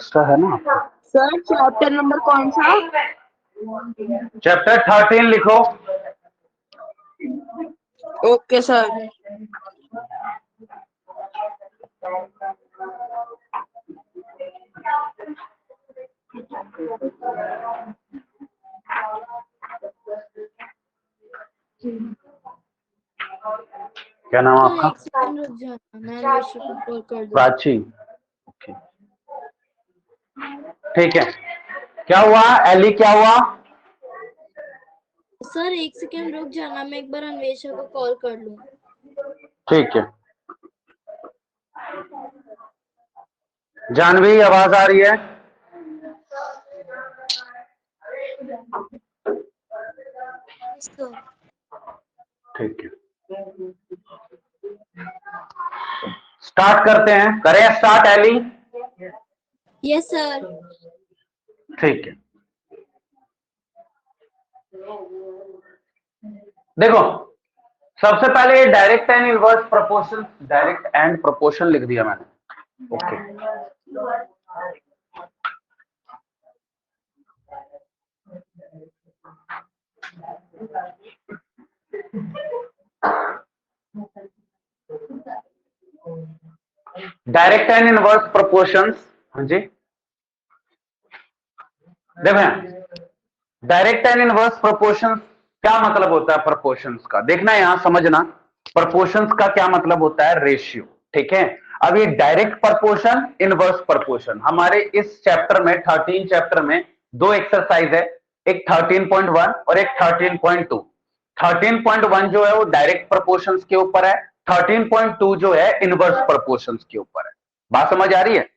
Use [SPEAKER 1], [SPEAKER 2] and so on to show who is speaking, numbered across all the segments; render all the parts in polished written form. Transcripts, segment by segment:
[SPEAKER 1] Extra है ना आपका?
[SPEAKER 2] सर चैप्टर नंबर कौन सा?
[SPEAKER 1] चैप्टर 13 लिखो।
[SPEAKER 2] Okay sir.
[SPEAKER 1] क्या नाम
[SPEAKER 3] सर
[SPEAKER 1] आपका?
[SPEAKER 3] एक सेकंड रुक जाना, मैं अन्वेषा को कॉल कर दूं।
[SPEAKER 1] प्राची। ओके ठीक है। क्या हुआ एली, क्या हुआ?
[SPEAKER 3] सर एक सेकंड रुक जाना, मैं एक बार अन्वेषा को कॉल कर लूं।
[SPEAKER 1] ठीक है। जानवी आवाज आ रही है?
[SPEAKER 3] सर
[SPEAKER 1] ठीक है, स्टार्ट करते हैं। करें स्टार्ट एली?
[SPEAKER 3] Yes sir.
[SPEAKER 1] ठीक है। देखो, सबसे पहले direct and inverse proportion, direct and proportion लिख दिया मैंने। Okay direct and inverse proportions. हाँ जी, देखो डायरेक्ट एंड इनवर्स प्रोपोर्शंस क्या मतलब होता है प्रोपोर्शंस का, देखना यहां समझना। प्रोपोर्शंस का क्या मतलब होता है? रेशियो। ठीक है, अब ये डायरेक्ट प्रोपोर्शन, इनवर्स प्रोपोर्शन, हमारे इस चैप्टर में 13 चैप्टर में दो एक्सरसाइज है, एक 13.1 और एक 13.2। 13.1 जो है वो डायरेक्ट प्रोपोर्शंस के ऊपर है, 13.2 जो है इनवर्स प्रोपोर्शंस के ऊपर है। बात समझ आ रही है?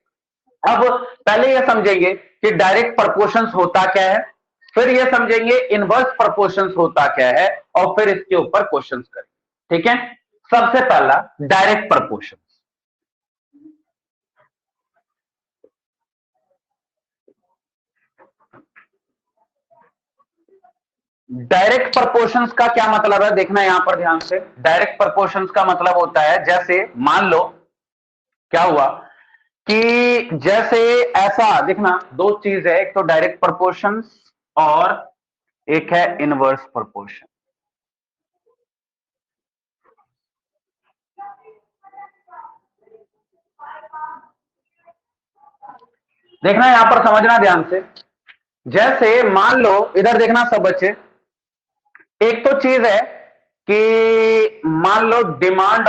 [SPEAKER 1] अब पहले यह समझेंगे कि डायरेक्ट प्रोपोर्शंस होता क्या है, फिर यह समझेंगे इनवर्स प्रोपोर्शंस होता क्या है, और फिर इसके ऊपर क्वेश्चंस करेंगे। ठीक है, सबसे पहला डायरेक्ट प्रोपोर्शंस। डायरेक्ट प्रोपोर्शंस का क्या मतलब है, देखना यहां पर ध्यान से। डायरेक्ट प्रोपोर्शंस का मतलब होता है, जैसे मान लो क्या हुआ कि जैसे ऐसा, देखना दो चीज है, एक तो डायरेक्ट प्रोपोर्शंस और एक है इनवर्स प्रोपोर्शन। देखना यहां पर, समझना ध्यान से। जैसे मान लो, इधर देखना सब बच्चे, एक तो चीज है कि मान लो डिमांड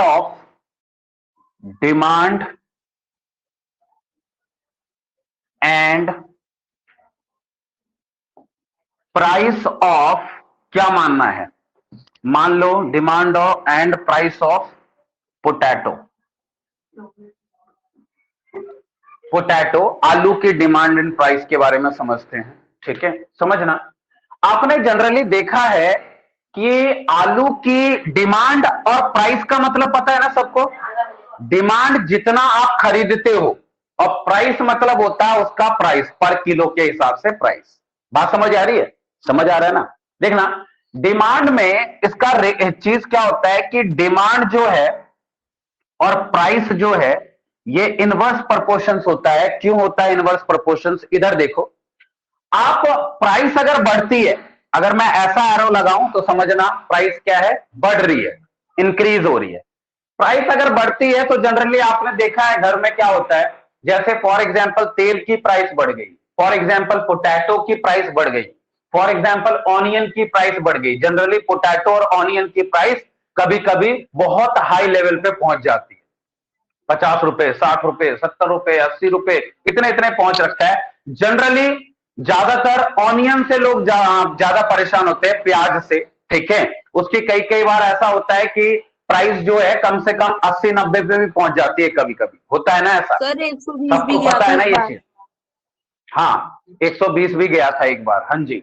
[SPEAKER 1] एंड प्राइस ऑफ, क्या मानना है, मान लो demand and price of potato. आलू की डिमांड एंड प्राइस के बारे में समझते हैं। ठीक है, समझना। आपने जनरली देखा है कि आलू की डिमांड और प्राइस का मतलब पता है ना सबको? डिमांड जितना आप खरीदते हो, और प्राइस मतलब होता है उसका प्राइस, पर किलो के हिसाब से प्राइस। बात समझ आ रही है? समझ आ रहा है ना? देखना, डिमांड में इसका चीज क्या होता है कि डिमांड जो है और प्राइस जो है ये इनवर्स प्रोपोर्शंस होता है। क्यों होता है इनवर्स प्रोपोर्शंस? इधर देखो, आप प्राइस अगर बढ़ती है, अगर मैं ऐसा एरो लगाऊं तो समझना प्राइस क्या है, बढ़ रही है, इंक्रीज हो रही है। प्राइस अगर बढ़ती है तो जनरली आपने देखा है घर में क्या होता है, जैसे फॉर एग्जांपल तेल की प्राइस बढ़ गई, फॉर एग्जांपल पोटैटो की प्राइस बढ़ गई, फॉर एग्जांपल ऑनियन की प्राइस बढ़ गई। जनरली पोटैटो और ऑनियन की प्राइस कभी कभी बहुत हाई लेवल पे पहुंच जाती है, 50 रुपए, 60 रुपए, 70 रुपए, 80 रुपए, इतने इतने पहुंच रखता है। जनरली ज्यादातर ऑनियन से लोग ज्यादा परेशान होते हैं, प्याज से। ठीक है, उसकी कई कई बार ऐसा होता है कि प्राइस जो है कम से कम 80-90 पे भी पहुंच जाती है, कभी कभी होता है ना ऐसा?
[SPEAKER 2] सर 120 भी
[SPEAKER 1] सबको
[SPEAKER 2] गया
[SPEAKER 1] पता
[SPEAKER 2] था
[SPEAKER 1] है ना
[SPEAKER 2] एक
[SPEAKER 1] ये
[SPEAKER 2] बार।
[SPEAKER 1] चीज? हाँ, 120 भी गया था एक बार। हाँ जी,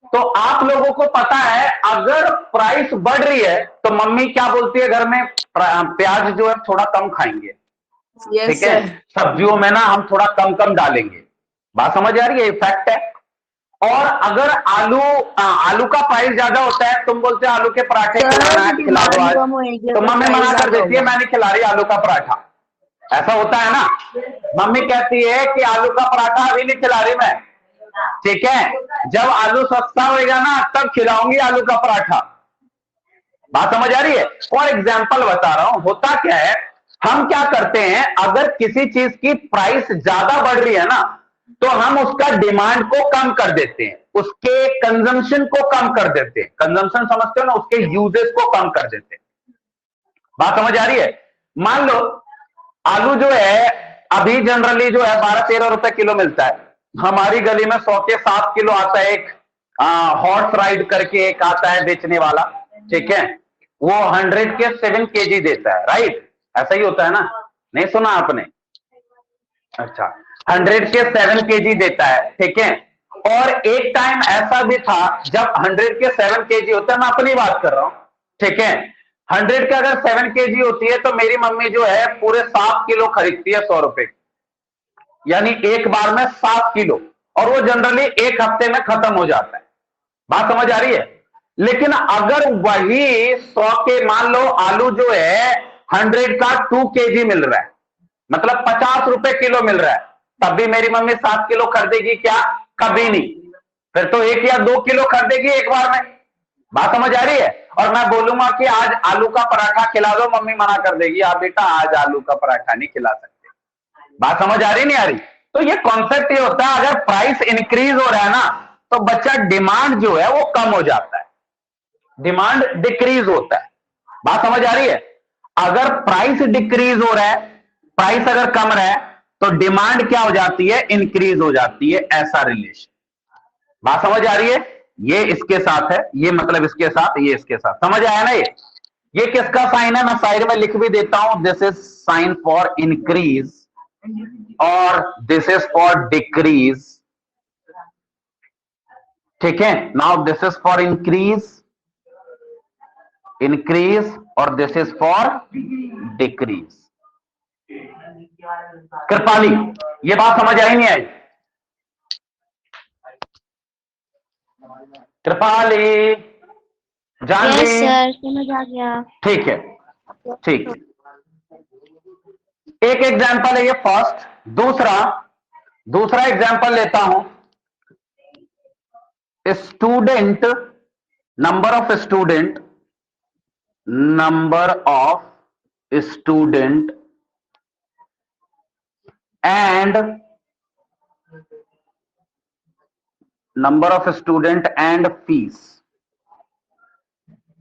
[SPEAKER 1] तो आप लोगों को पता है अगर प्राइस बढ़ रही है तो मम्मी क्या बोलती है घर में, प्याज जो है थोड़ा कम खाएंगे।
[SPEAKER 2] यस
[SPEAKER 1] ठीक है,
[SPEAKER 2] सर।
[SPEAKER 1] सब्जियों में ना हम थोड़ा कम कम डालेंगे। बात समझ आ रही है? फैक्ट है। और अगर आलू का प्राइस ज्यादा होता है, तुम बोलते हो आलू के पराठे
[SPEAKER 2] सर
[SPEAKER 1] खिला दो
[SPEAKER 2] डिमांड
[SPEAKER 1] आज,
[SPEAKER 2] कम होएगी
[SPEAKER 1] तो
[SPEAKER 2] अगर
[SPEAKER 1] मम्मी
[SPEAKER 2] प्राइस
[SPEAKER 1] मना कर
[SPEAKER 2] ज्यादा
[SPEAKER 1] देती है,
[SPEAKER 2] होगा।
[SPEAKER 1] मैं नहीं खिला रही आलू का पराठा। ऐसा होता है ना। मम्मी कहती है कि आलू का पराठा अभी नहीं खिला रही मैं, ठीक है, जब आलू सस्ता होएगा ना तब खिलाऊंगी आलू का पराठा। बात समझ आ रही है। और एग्जाम्पल बता रहा हूं, होता क्या है, हम क्या करते हैं, अगर किसी चीज की प्राइस ज्यादा बढ़ रही है ना तो हम उसका डिमांड को कम कर देते हैं, उसके कंजम्पशन को कम कर देते हैं। कंजम्पशन समझते हो ना, उसके यूजेस को कम कर देते हैं। बात समझ आ रही है। मान लो आलू जो है अभी जनरली जो है 12-13 रुपए किलो मिलता है। हमारी गली में 100 के 7 किलो आता है। एक हॉर्स राइड करके एक आता है बेचने वाला, ठीक है, वो 100 के 7 केजी देता है, राइट, ऐसा ही होता है ना, नहीं सुना आपने? अच्छा, 100 के 7 केजी देता है, ठीक है। और एक टाइम ऐसा भी था जब 100 के 7 केजी होता है, मैं अपनी बात कर रहा हूं, ठीक है, 100 के अगर 7 केजी होती है तो मेरी मम्मी जो है पूरे 7 किलो खरीदती है 100 रुपए, यानी एक बार में 7 किलो, और वो जनरली एक हफ्ते में खत्म हो जाता है। बात समझ आ रही है। लेकिन अगर वही 100 के, मान लो आलू जो है 100 का 2 केजी मिल रहा है, मतलब 50 रुपए किलो मिल रहा है, तब भी मेरी मम्मी 7 किलो खरीदेगी क्या? कभी नहीं। फिर तो 1 या 2 किलो खरीदेगी एक बार में। बात समझ आ रही है। और मैं बोलूंगा कि आज आलू का पराठा खिला दो, मम्मी मना कर देगी, आप बेटा आज आलू का पराठा नहीं खिला सकते। बात समझ आ रही नहीं आ रही? तो ये कॉन्सेप्ट ये होता है, अगर प्राइस इंक्रीज हो रहा है ना तो बच्चा डिमांड जो है वो कम हो जाता है, डिमांड डिक्रीज होता है। बात समझ आ रही है। अगर प्राइस डिक्रीज हो रहा है, प्राइस अगर कम रहा है तो डिमांड क्या हो जाती है? इंक्रीज हो जाती है, ऐसा रिलेशन। बात समझ आ रही है। ये इसके साथ है, ये मतलब इसके साथ, ये इसके साथ, समझ आया ना। ये किसका साइन है? मैं साइड में लिख भी देता हूं, this is sign for increase और दिस इज फॉर डिक्रीज, ठीक है। Now this is for increase और this is for decrease. Kripali, ये बात समझ आई नहीं आई? कृपाली, जानवी,
[SPEAKER 3] यस सर, समझ आ गया।
[SPEAKER 1] ठीक है, ठीक। एक एग्जाम्पल है ये फर्स्ट। दूसरा एग्जाम्पल लेता हूं, student, number of student and number of student and fees,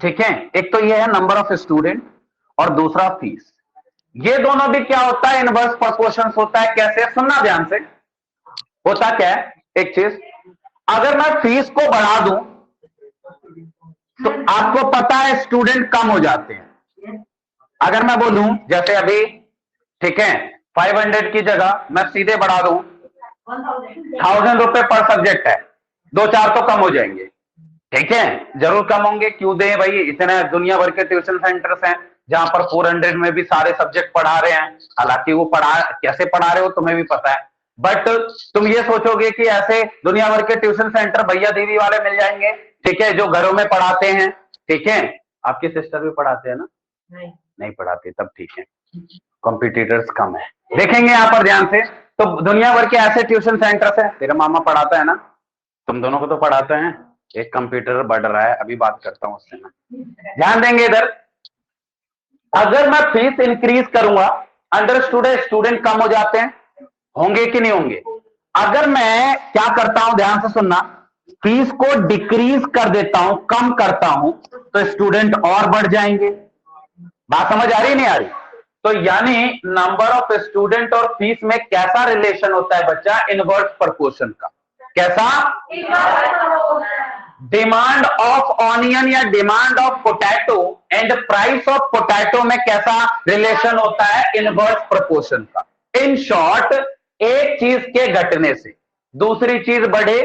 [SPEAKER 1] ठीक है। एक तो ये है नंबर ऑफ स्टूडेंट और दूसरा फीस। ये दोनों भी क्या होता है? इनवर्स प्रोपोर्शंस होता है। कैसे? सुनना ध्यान से। होता क्या है, एक चीज, अगर मैं फीस को बढ़ा दूं तो आपको पता है स्टूडेंट कम हो जाते हैं। अगर मैं बोलूं जैसे अभी, ठीक है, 500 की जगह मैं सीधे बढ़ा दूं 1000 रुपए पर सब्जेक्ट है, 2-4 तो कम हो जाएंगे, ठीक है, जरूर कम होंगे। क्यों दें भाई, इतने दुनिया भर के ट्यूशन सेंटर्स हैं जहां पर 400 में भी सारे सब्जेक्ट पढ़ा रहे हैं। हालांकि वो कैसे पढ़ा रहे हो तुम्हें भी पता है, बट तुम ये सोचोगे कि ऐसे दुनिया भर के ट्यूशन सेंटर भैया दीदी वाले मिल जाएंगे, ठीक है, जो घरों में पढ़ाते हैं, ठीक है। आपके सिस्टर भी पढ़ाते हैं ना? नहीं पढ़ाते, तब ठीक है, कॉम्पिटिटर्स कम है। देखेंगे यहाँ पर ध्यान से, तो दुनिया भर के ऐसे ट्यूशन सेंटर्स हैं। तेरा मामा पढ़ाता है ना, तुम दोनों को तो पढ़ाते हैं। एक कंप्यूटर बढ़ रहा है, अभी बात करता हूं उससे मैं, ध्यान देंगे इधर। अगर मैं फीस इंक्रीज करूंगा, अंडरस्टूड है, स्टूडेंट कम हो जाते हैं, होंगे कि नहीं होंगे? अगर मैं क्या करता हूं, ध्यान से सुनना, फीस को डिक्रीज कर देता हूं, कम करता हूं, तो स्टूडेंट और बढ़ जाएंगे। बात समझ आ रही नहीं आ रही? तो यानी नंबर ऑफ स्टूडेंट और फीस में कैसा रिलेशन होता है बच्चा? इनवर्स प्रोपोर्शन का। कैसा? डिमांड ऑफ ऑनियन या demand of potato and price of potato में कैसा रिलेशन होता है? इनवर्स प्रोपोर्शन का। इन शॉर्ट, एक चीज के घटने से दूसरी चीज बढ़े,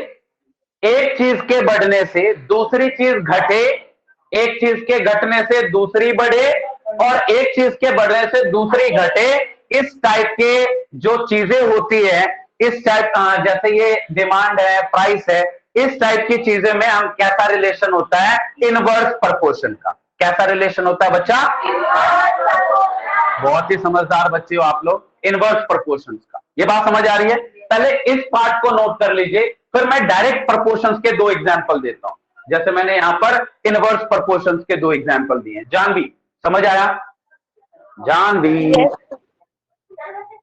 [SPEAKER 1] एक चीज के बढ़ने से दूसरी चीज घटे, एक चीज के घटने से दूसरी बढ़े और एक चीज के बढ़ने से दूसरी घटे, इस टाइप के जो चीजें होती है, इस टाइप, जैसे ये डिमांड है, प्राइस है, इस टाइप की चीजें में हम कैसा रिलेशन होता है? इनवर्स प्रोपोर्शन का। कैसा रिलेशन होता है बच्चा? बहुत ही समझदार बच्चे हो आप लोग। इनवर्स प्रोपोर्शंस का। ये बात समझ आ रही है? पहले इस पार्ट को नोट कर लीजिए, फिर मैं डायरेक्ट प्रोपोर्शंस के 2 एग्जांपल देता हूं। जैसे मैंने यहां पर इनवर्स प्रोपोर्शंस के 2 एग्जांपल दिए। जानवी, समझ आया? जानवी,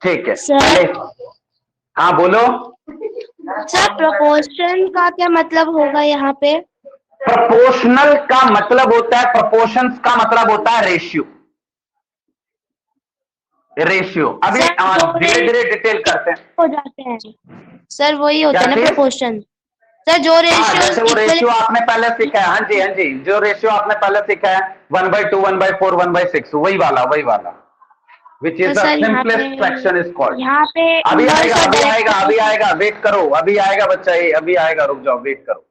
[SPEAKER 1] ठीक है।
[SPEAKER 3] सर
[SPEAKER 1] हाँ बोलो।
[SPEAKER 3] सर प्रोपोर्शन का क्या मतलब होगा यहाँ पे?
[SPEAKER 1] प्रोपोर्शनल का मतलब होता है, प्रोपोर्शंस का मतलब होता है रेशियो। रेशियो अभी धीरे धीरे डिटेल करते हैं।
[SPEAKER 3] हो जाते हैं सर, वही होता है ना
[SPEAKER 1] क्या चीज?
[SPEAKER 3] प्रोपोर्शन सर, जो
[SPEAKER 1] जैसे वो रेशियो
[SPEAKER 3] रेशियो
[SPEAKER 1] आपने पहले सीखा है। हाँ जी, हाँ जी, जो रेशियो आपने पहले सीखा है 1/2, 1/4, 1/6, वही वाला विच इज
[SPEAKER 3] तो
[SPEAKER 1] द
[SPEAKER 3] सर यहाँ
[SPEAKER 1] सिंपलेस्ट
[SPEAKER 3] पे
[SPEAKER 1] फ्रैक्शन इज कॉल्ड।
[SPEAKER 3] यहाँ पे
[SPEAKER 1] अभी
[SPEAKER 3] inverse
[SPEAKER 1] आएगा,
[SPEAKER 3] और
[SPEAKER 1] अभी
[SPEAKER 3] direct
[SPEAKER 1] आएगा, अभी आएगा, वेट करो, अभी आएगा बच्चा, ये अभी आएगा, रुक जाओ, वेट करो,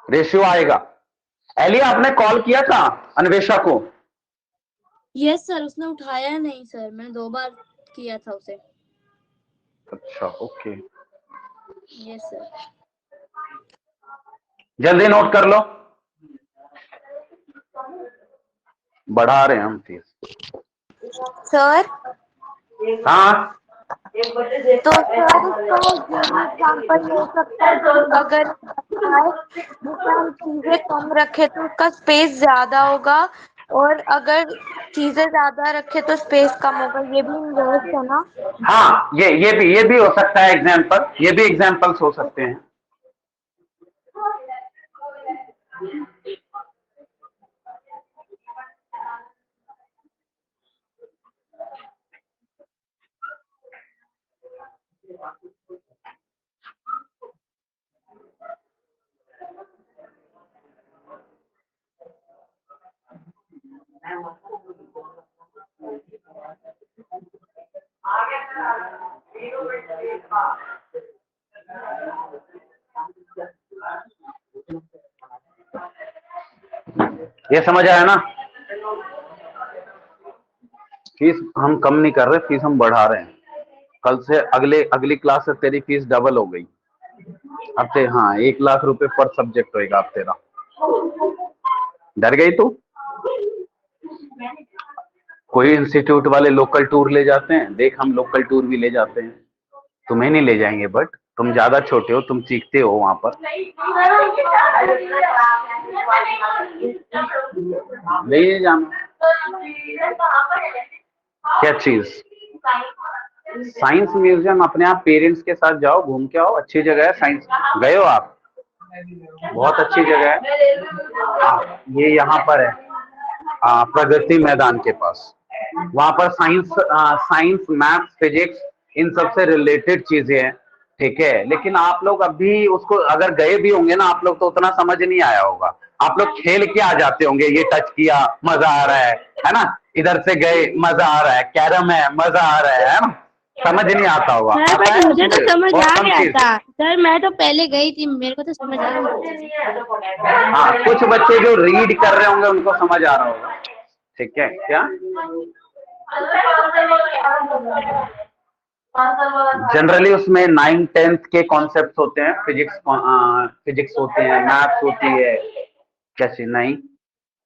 [SPEAKER 1] रेशियो आएगा। एलिया, आपने कॉल किया था अन्वेषा को?
[SPEAKER 3] यस सर, उसने उठाया नहीं सर, मैंने 2 बार किया था उसे।
[SPEAKER 1] अच्छा, ओके,
[SPEAKER 3] यस सर।
[SPEAKER 1] जल्दी नोट कर लो, बढ़ा रहे हैं हम फीस।
[SPEAKER 2] सर
[SPEAKER 1] हाँ,
[SPEAKER 2] तो सर इसका एग्जाम्पल हो सकता है कि अगर जैसे हम चीजें कम रखे तो उसका स्पेस ज्यादा होगा, और अगर चीजें ज्यादा रखे तो स्पेस कम होगा। ये भी इनवर्स है ना?
[SPEAKER 1] हाँ, ये भी हो सकता है एग्जाम्पल, ये भी एग्जाम्पल्स हो सकते हैं। ये समझ आया ना? फीस हम कम नहीं कर रहे, फीस हम बढ़ा रहे हैं। कल से अगली क्लास से तेरी फीस डबल हो गई। अब ते हाँ 1 लाख रुपए पर सब्जेक्ट होएगा अब तेरा। डर गई तू? कोई इंस्टीट्यूट वाले लोकल टूर ले जाते हैं, देख हम लोकल टूर भी ले जाते हैं, तुम्हें नहीं ले जाएंगे, बट तुम ज्यादा छोटे हो, तुम सीखते हो वहां पर। ले जाना क्या चीज? साइंस म्यूजियम अपने आप पेरेंट्स के साथ जाओ, घूम के आओ, अच्छी जगह है साइंस। गए हो आप? बहुत अच्छी जगह है। ये यहाँ पर है, प्रगति मैदान के पास। वहां पर साइंस, मैथ्स, फिजिक्स, इन सब से रिलेटेड चीजें हैं, ठीक है। लेकिन आप लोग अभी उसको अगर गए भी होंगे ना, आप लोग तो उतना समझ नहीं आया होगा। आप लोग खेल के आ जाते होंगे, ये टच किया मजा आ रहा है ना, इधर से गए मजा आ रहा है, कैरम है मजा आ रहा है ना, समझ नहीं आता होगा।
[SPEAKER 3] सर बट मुझे तो समझ
[SPEAKER 1] और
[SPEAKER 3] आ
[SPEAKER 1] कम
[SPEAKER 3] गया
[SPEAKER 1] चीज।
[SPEAKER 3] था सर, मैं तो पहले गई थी, मेरे को तो समझ आ गया।
[SPEAKER 1] हाँ, कुछ बच्चे जो रीड कर रहे होंगे उनको समझ आ रहा होगा, ठीक है। क्या जनरली उसमें 9, 10th के कॉन्सेप्ट होते हैं, फिजिक्स होते हैं, मैथ्स होती है। क्या चीज? नहीं,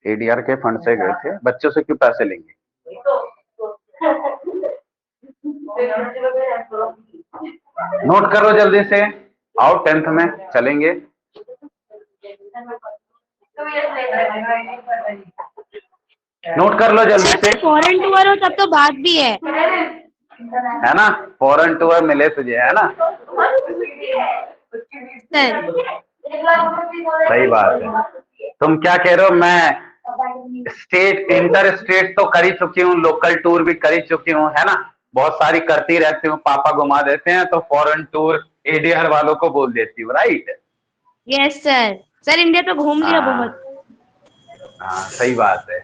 [SPEAKER 1] एडीआर के फंड से गए थे, बच्चों से क्यों पैसे लेंगे? नोट करो जल्दी से, आओ 10th में चलेंगे। नोट कर लो जल्दी से।
[SPEAKER 3] फॉरेन टूर हो तब तो बात भी है
[SPEAKER 1] ना, फॉरेन टूर मिले तुझे, है ना?
[SPEAKER 3] सर।
[SPEAKER 1] सही बात है। तुम क्या कह रहे हो? मैं स्टेट, इंटर स्टेट तो कर ही चुकी हूँ, लोकल टूर भी कर ही चुकी हूँ, है ना, बहुत सारी करती रहती हूँ, पापा घुमा देते हैं, तो फॉरेन टूर एडीआर वालों को बोल देती हूँ, right?
[SPEAKER 3] Yes sir. Sir India तो घूम लिया बहुत।
[SPEAKER 1] हाँ, सही बात है।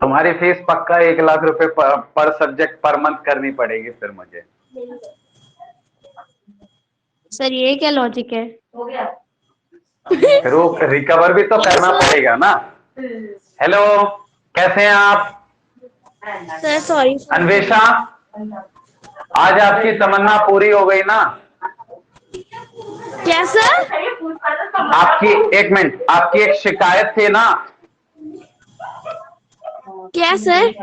[SPEAKER 1] तुम्हारी फीस पक्का 1 लाख रुपए पर सब्जेक्ट पर मंथ करनी पड़ेगी फिर मुझे।
[SPEAKER 3] सर ये क्या लॉजिक है?
[SPEAKER 1] फिर वो रिकवर भी तो करना पड़ेगा ना। हेलो, कैसे हैं आप?
[SPEAKER 3] सर सॉरी
[SPEAKER 1] अन्वेषा, आज आपकी तमन्ना पूरी हो गई ना?
[SPEAKER 3] क्या सर?
[SPEAKER 1] आपकी, एक मिनट, आपकी एक शिकायत थी ना?
[SPEAKER 3] क्या सर?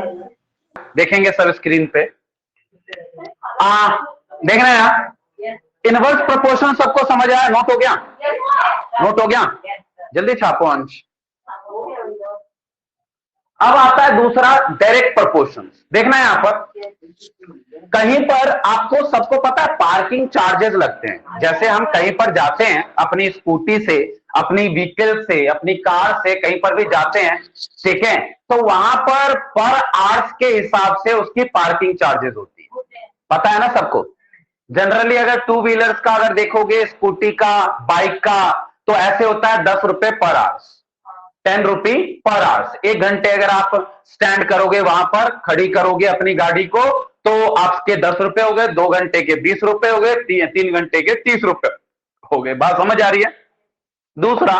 [SPEAKER 1] देखेंगे सब स्क्रीन पे। देख रहे हैं आप, इनवर्स प्रोपोर्शन सबको समझ आया? नोट हो गया? नोट हो गया? जल्दी छापो अंश। अब आता है दूसरा, डायरेक्ट प्रोपोर्शन। देखना है यहां पर, कहीं पर आपको सबको पता है पार्किंग चार्जेस लगते हैं। जैसे हम कहीं पर जाते हैं अपनी स्कूटी से, अपनी व्हीकल से, अपनी कार से कहीं पर भी जाते हैं, ठीक है, तो वहां पर आवर्स के हिसाब से उसकी पार्किंग चार्जेस होती है। पता है ना सबको? जनरली अगर टू व्हीलर्स का अगर देखोगे, स्कूटी का, बाइक का, तो ऐसे होता है 10 रुपए पर आवर्स, 10 रुपी पर आवर्स। 1 घंटे अगर आप स्टैंड करोगे, वहां पर खड़ी करोगे अपनी गाड़ी को, तो आपके 10 रुपए हो गए, 2 घंटे के 20 रुपए हो गए, 3 घंटे के 30 रुपए हो गए। बात समझ आ रही है? दूसरा,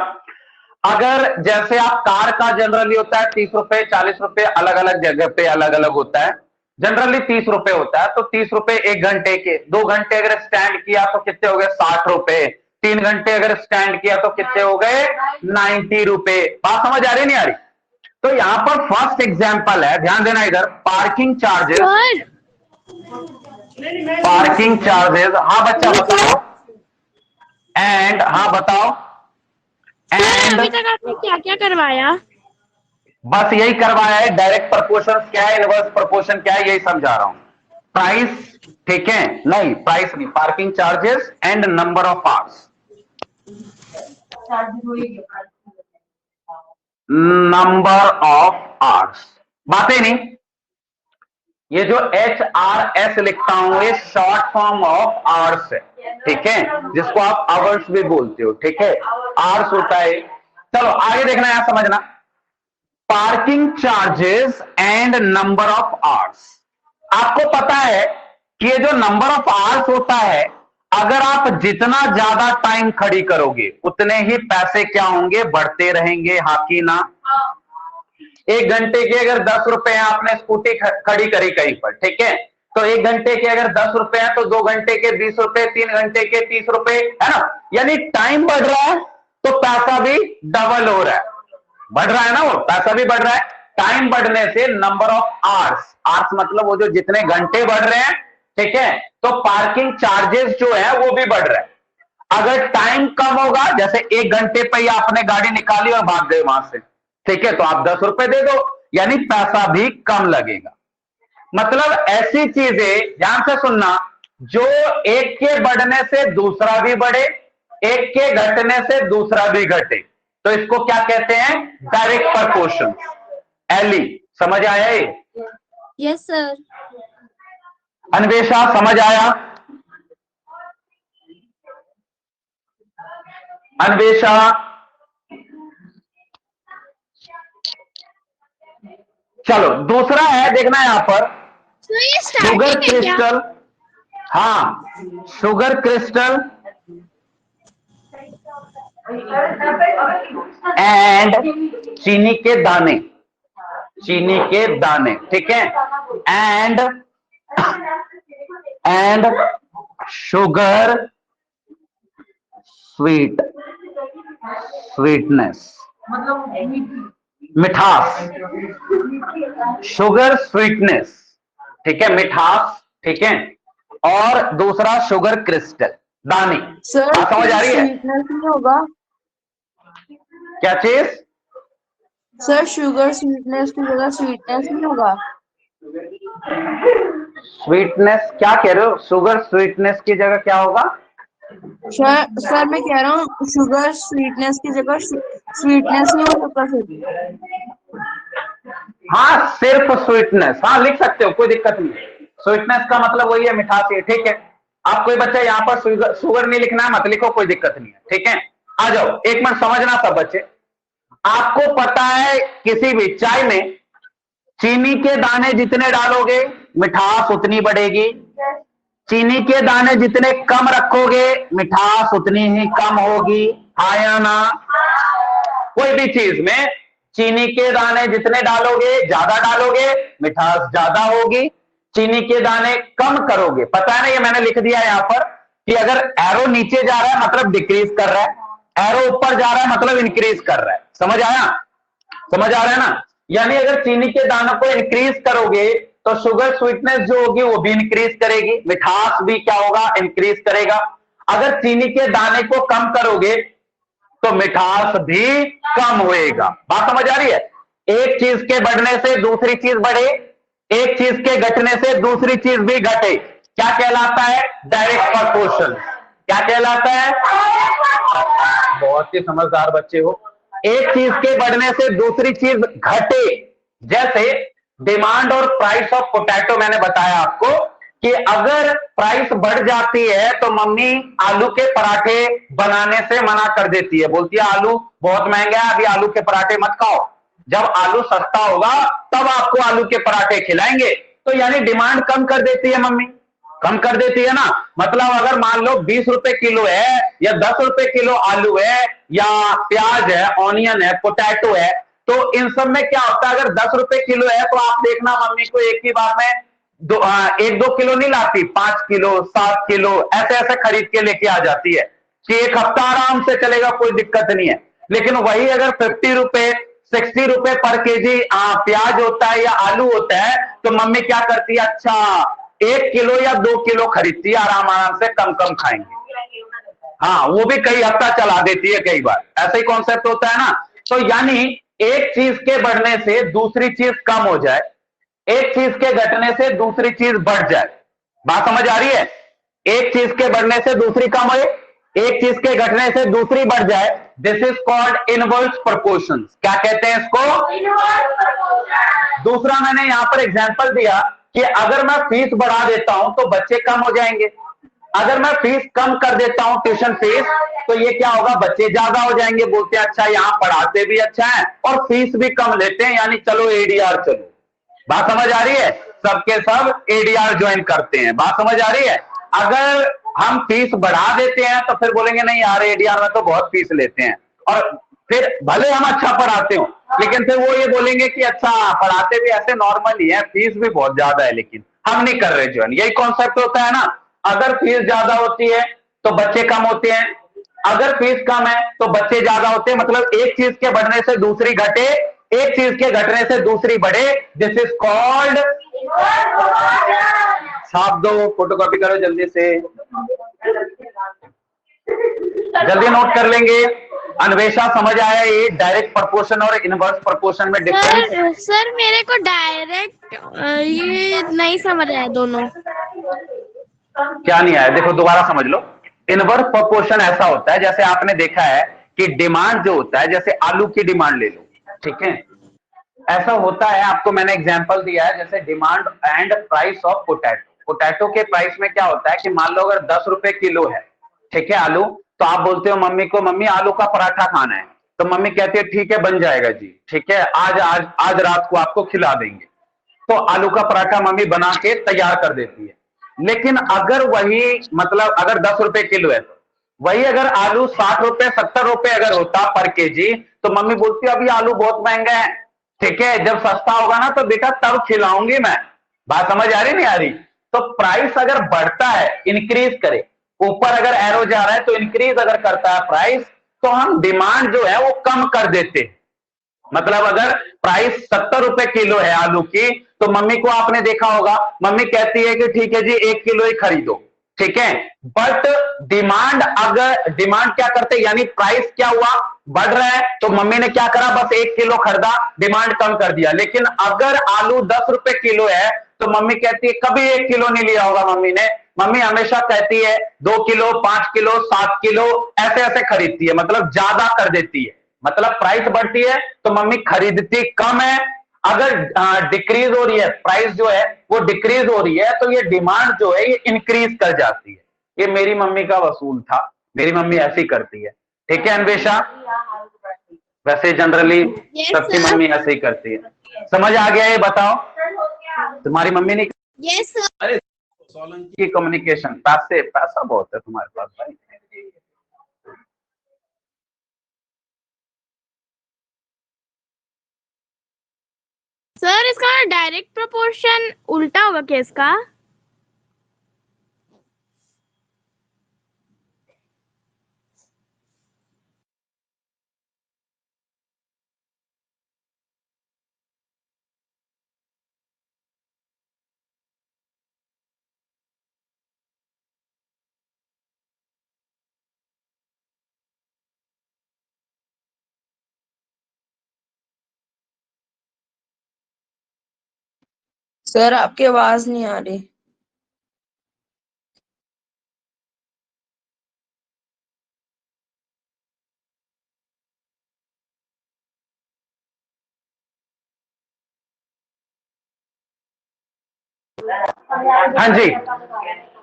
[SPEAKER 1] अगर जैसे आप कार का जनरली होता है 30 रुपए, 40 रुपए, अलग अलग जगह पे अलग अलग होता है, जनरली 30 रुपए होता है, तो 30 रुपए 1 घंटे के। 2 घंटे अगर स्टैंड किया तो कितने हो गए? 60 रुपए। 3 घंटे अगर स्टैंड किया तो कितने हो गए? 90 रुपए। बात समझ आ रही नहीं आ रही? तो यहां पर फर्स्ट एग्जांपल है, ध्यान देना इधर, पार्किंग चार्जेस। पार्किंग चार्जेस, हाँ बच्चा बताओ। एंड, हाँ बताओ। एंड
[SPEAKER 3] अभी तक आपने क्या क्या करवाया?
[SPEAKER 1] बस यही करवाया है, डायरेक्ट प्रोपोर्शन क्या है, इनवर्स प्रोपोर्शन क्या है, यही समझा रहा हूं। प्राइस, ठीक है, नहीं प्राइस नहीं, parking charges and number of hours. Number of hours, बातें नहीं। ये जो HRS लिखता हूं, ये शॉर्ट फॉर्म ऑफ आवर्स है, ठीक है, जिसको आप आवर्स भी बोलते हो, ठीक है, आवर्स होता है। चलो आगे देखना, यहां समझना, parking charges and number of hours. आपको पता है कि ये जो नंबर ऑफ आवर्स होता है, अगर आप जितना ज्यादा टाइम खड़ी करोगे उतने ही पैसे क्या होंगे? बढ़ते रहेंगे, हाँ कि ना? 1 घंटे के अगर 10 रुपए हैं, आपने स्कूटी खड़ी करी कहीं पर, ठीक है, तो 1 घंटे के अगर 10 रुपए हैं, तो 2 घंटे के 20 रुपए, 3 घंटे के 30 रुपए, है ना? यानी टाइम बढ़ रहा है तो पैसा भी डबल हो रहा है, बढ़ रहा है ना, वो पैसा भी बढ़ रहा है। टाइम बढ़ने से नंबर ऑफ आवर्स, आवर्स मतलब वो जो जितने घंटे बढ़ रहे हैं, ठीक है, तो पार्किंग चार्जेस जो है वो भी बढ़ रहा है। अगर टाइम कम होगा, जैसे 1 घंटे पे ही आपने गाड़ी निकाली और भाग गए वहां से, ठीक है, तो आप 10 रुपए दे दो, यानी पैसा भी कम लगेगा। मतलब ऐसी चीजें, ध्यान से सुनना, जो एक के बढ़ने से दूसरा भी बढ़े, एक के घटने से दूसरा भी घटे, तो इसको क्या कहते हैं? Direct proportion. एली समझ आया? ये
[SPEAKER 3] यस सर।
[SPEAKER 1] अन्वेषा समझ आया? अन्वेषा, चलो दूसरा है, देखना यहां पर, शुगर क्रिस्टल। हाँ, शुगर क्रिस्टल एंड चीनी के दाने, चीनी के दाने, ठीक है, एंड शुगर स्वीटनेस, मिठास, शुगर स्वीटनेस, ठीक है, मिठास, ठीक है, और दूसरा शुगर क्रिस्टल, दाने।
[SPEAKER 2] सर
[SPEAKER 1] समझ आ रही है?
[SPEAKER 2] स्वीटनेस नहीं होगा?
[SPEAKER 1] क्या चीज?
[SPEAKER 2] सर शुगर स्वीटनेस की जगह स्वीटनेस नहीं होगा?
[SPEAKER 1] स्वीटनेस क्या कह रहे हो? शुगर स्वीटनेस की जगह क्या होगा?
[SPEAKER 2] सर मैं कह रहा हूँ शुगर स्वीटनेस की जगह स्वीटनेस नहीं हो सकता सर?
[SPEAKER 1] हाँ, सिर्फ स्वीटनेस, हाँ लिख सकते हो, कोई दिक्कत नहीं। स्वीटनेस का मतलब वही है, मिठास है, ठीक है। आप कोई बच्चा यहाँ पर शुगर नहीं लिखना है, मत लिखो, कोई दिक्कत नहीं है, ठीक है। आ जाओ, एक मिनट समझना सब बच्चे। आपको पता है किसी भी चाय में चीनी के दाने जितने डालोगे मिठास उतनी बढ़ेगी, चीनी के दाने जितने कम रखोगे मिठास उतनी ही कम होगी, आया ना? कोई भी चीज में चीनी के दाने जितने डालोगे, ज्यादा डालोगे, मिठास ज्यादा होगी, चीनी के दाने कम करोगे, पता है ना, ये मैंने लिख दिया यहां पर कि अगर एरो नीचे जा रहा है मतलब डिक्रीज कर रहा है, एरो ऊपर जा रहा है मतलब इंक्रीज कर रहा है। समझ आया? समझ आ रहा है ना? यानी अगर चीनी के दानों को इंक्रीज करोगे तो शुगर स्वीटनेस जो होगी वो भी इंक्रीज करेगी, मिठास भी क्या होगा, इंक्रीज करेगा। अगर चीनी के दाने को कम करोगे तो मिठास भी कम होएगा। बात समझ आ रही है? एक चीज के बढ़ने से दूसरी चीज बढ़े, एक चीज के घटने से दूसरी चीज भी घटे, क्या कहलाता है? Direct proportion. क्या कहलाता है? बहुत ही समझदार बच्चे हो। एक चीज के बढ़ने से दूसरी चीज घटे, जैसे डिमांड और प्राइस ऑफ पोटैटो, मैंने बताया आपको कि अगर प्राइस बढ़ जाती है तो मम्मी आलू के पराठे बनाने से मना कर देती है, बोलती है आलू बहुत महंगा है, अभी आलू के पराठे मत खाओ, जब आलू सस्ता होगा तब आपको आलू के पराठे खिलाएंगे। तो यानी डिमांड कम कर देती है मम्मी, कम कर देती है ना। मतलब अगर मान लो 20 रुपए किलो है या 10 रुपए किलो आलू है या प्याज है, ऑनियन है, पोटैटो है, तो इन सब में क्या होता है, अगर 10 रुपए किलो है तो आप देखना मम्मी को एक ही बार में एक दो किलो नहीं लाती, 5 किलो 7 किलो ऐसे ऐसे खरीद के लेके आ जाती है कि एक हफ्ता आराम से चलेगा, कोई दिक्कत नहीं है। लेकिन वही अगर 50 रुपए 60 रुपए पर केजी प्याज होता है या आलू होता है तो मम्मी क्या करती है, अच्छा 1 किलो या 2 किलो खरीदती है, आराम आराम से कम कम खाएंगे। हाँ, वो भी कई हफ्ता चला देती है कई बार, ऐसा ही कॉन्सेप्ट होता है ना। तो यानी एक चीज के बढ़ने से दूसरी चीज कम हो जाए, एक चीज के घटने से दूसरी चीज बढ़ जाए। बात समझ आ रही है? एक चीज के बढ़ने से दूसरी कम हो, एक चीज के घटने से दूसरी बढ़ जाए, this is called inverse proportion. क्या कहते हैं इसको? दूसरा मैंने यहां पर एग्जांपल दिया कि अगर मैं फीस बढ़ा देता हूं तो बच्चे कम हो जाएंगे, अगर मैं फीस कम कर देता हूं ट्यूशन फीस तो ये क्या होगा, बच्चे ज्यादा हो जाएंगे, बोलते हैं अच्छा यहां पढ़ाते भी अच्छा है और फीस भी कम लेते हैं, यानी चलो एडीआर चलो। बात समझ आ रही है? सबके सब एडीआर ज्वाइन करते हैं। बात समझ आ रही है? अगर हम फीस बढ़ा देते हैं तो फिर बोलेंगे नहीं यार एडीआर में तो बहुत फीस लेते हैं, और फिर भले हम अच्छा पढ़ाते हो लेकिन फिर वो ये बोलेंगे कि अच्छा पढ़ाते भी ऐसे नॉर्मल ही है, फीस भी बहुत ज्यादा है लेकिन हम नहीं कर रहे ज्वाइन। यही कॉन्सेप्ट होता है ना। अगर फीस ज्यादा होती है तो बच्चे कम होते हैं, अगर फीस कम है तो बच्चे ज्यादा होते हैं, मतलब एक चीज के बढ़ने से दूसरी घटे, एक चीज के घटने से दूसरी बढ़े, दिस इज कॉल्ड। छाप दो, फोटोकॉपी करो जल्दी से, जल्दी नोट कर लेंगे। अन्वेषा समझ आया ये डायरेक्ट प्रोपोर्शन और इनवर्स प्रोपोर्शन में डिफरेंस?
[SPEAKER 3] सर मेरे को डायरेक्ट ये नहीं समझ आया दोनों।
[SPEAKER 1] क्या नहीं आया? देखो दोबारा समझ लो। इनवर्स प्रोपोर्शन ऐसा होता है, जैसे आपने देखा है कि डिमांड जो होता है, जैसे आलू की डिमांड ले लो, ठीक है, ऐसा होता है, आपको मैंने एग्जांपल दिया है, जैसे demand and price of potato. Potato के प्राइस में क्या होता है कि मान लो अगर 10 रुपए किलो है, ठीक है, आलू, तो आप बोलते हो मम्मी को मम्मी आलू का पराठा खाना है, तो मम्मी कहती है ठीक है बन जाएगा जी, ठीक है, आज आज आज रात को आपको खिला देंगे। तो आलू का पराठा मम्मी बना के तैयार कर देती है। लेकिन अगर वही मतलब अगर 10 रुपए किलो है, वही अगर आलू 60 रुपए 70 रुपए अगर होता पर केजी, तो मम्मी बोलती है अभी आलू बहुत महंगा है, ठीक है, जब सस्ता होगा ना तो बेटा तब खिलाऊंगी मैं। बात समझ आ रही नहीं आ रही? तो प्राइस अगर बढ़ता है, इंक्रीज करे, ऊपर अगर एरो जा रहा है तो इंक्रीज अगर करता है प्राइस, तो हम डिमांड जो है वो कम कर देते हैं। मतलब अगर प्राइस 70 रुपए किलो है आलू की, तो मम्मी को आपने देखा होगा, मम्मी कहती है कि ठीक है जी 1 किलो ही खरीदो, ठीक है, बट डिमांड अगर डिमांड क्या करते, यानी प्राइस क्या हुआ, बढ़ रहा है, तो मम्मी ने क्या करा, बस 1 किलो खरीदा, डिमांड कम कर दिया। लेकिन अगर आलू 10 रुपए किलो है तो मम्मी कहती है कभी 1 किलो नहीं लिया होगा मम्मी ने, मम्मी हमेशा कहती है 2 किलो 5 किलो 7 किलो ऐसे ऐसे खरीदती है, मतलब ज्यादा कर देती है। मतलब प्राइस बढ़ती है तो मम्मी खरीदती कम है, अगर डिक्रीज हो रही है प्राइस जो है वो डिक्रीज हो रही है तो ये डिमांड जो है ये इंक्रीज कर जाती है। ये मेरी मम्मी का वसूल था, मेरी मम्मी ऐसी करती है, ठीक है अन्वेषा, वैसे जनरली
[SPEAKER 3] यस
[SPEAKER 1] सबकी
[SPEAKER 3] सर।
[SPEAKER 1] मम्मी ऐसे ही करती है। समझ आ गया ये बताओ? तुम्हारी मम्मी नहीं?
[SPEAKER 3] Yes sir.
[SPEAKER 1] अरे सोलंकी की कम्युनिकेशन, पैसे पैसा बहुत है तुम्हारे पास भाई।
[SPEAKER 3] सर इसका डायरेक्ट प्रोपोर्शन उल्टा होगा क्या इसका?
[SPEAKER 4] सर आपकी आवाज नहीं आ रही।
[SPEAKER 1] हाँ जी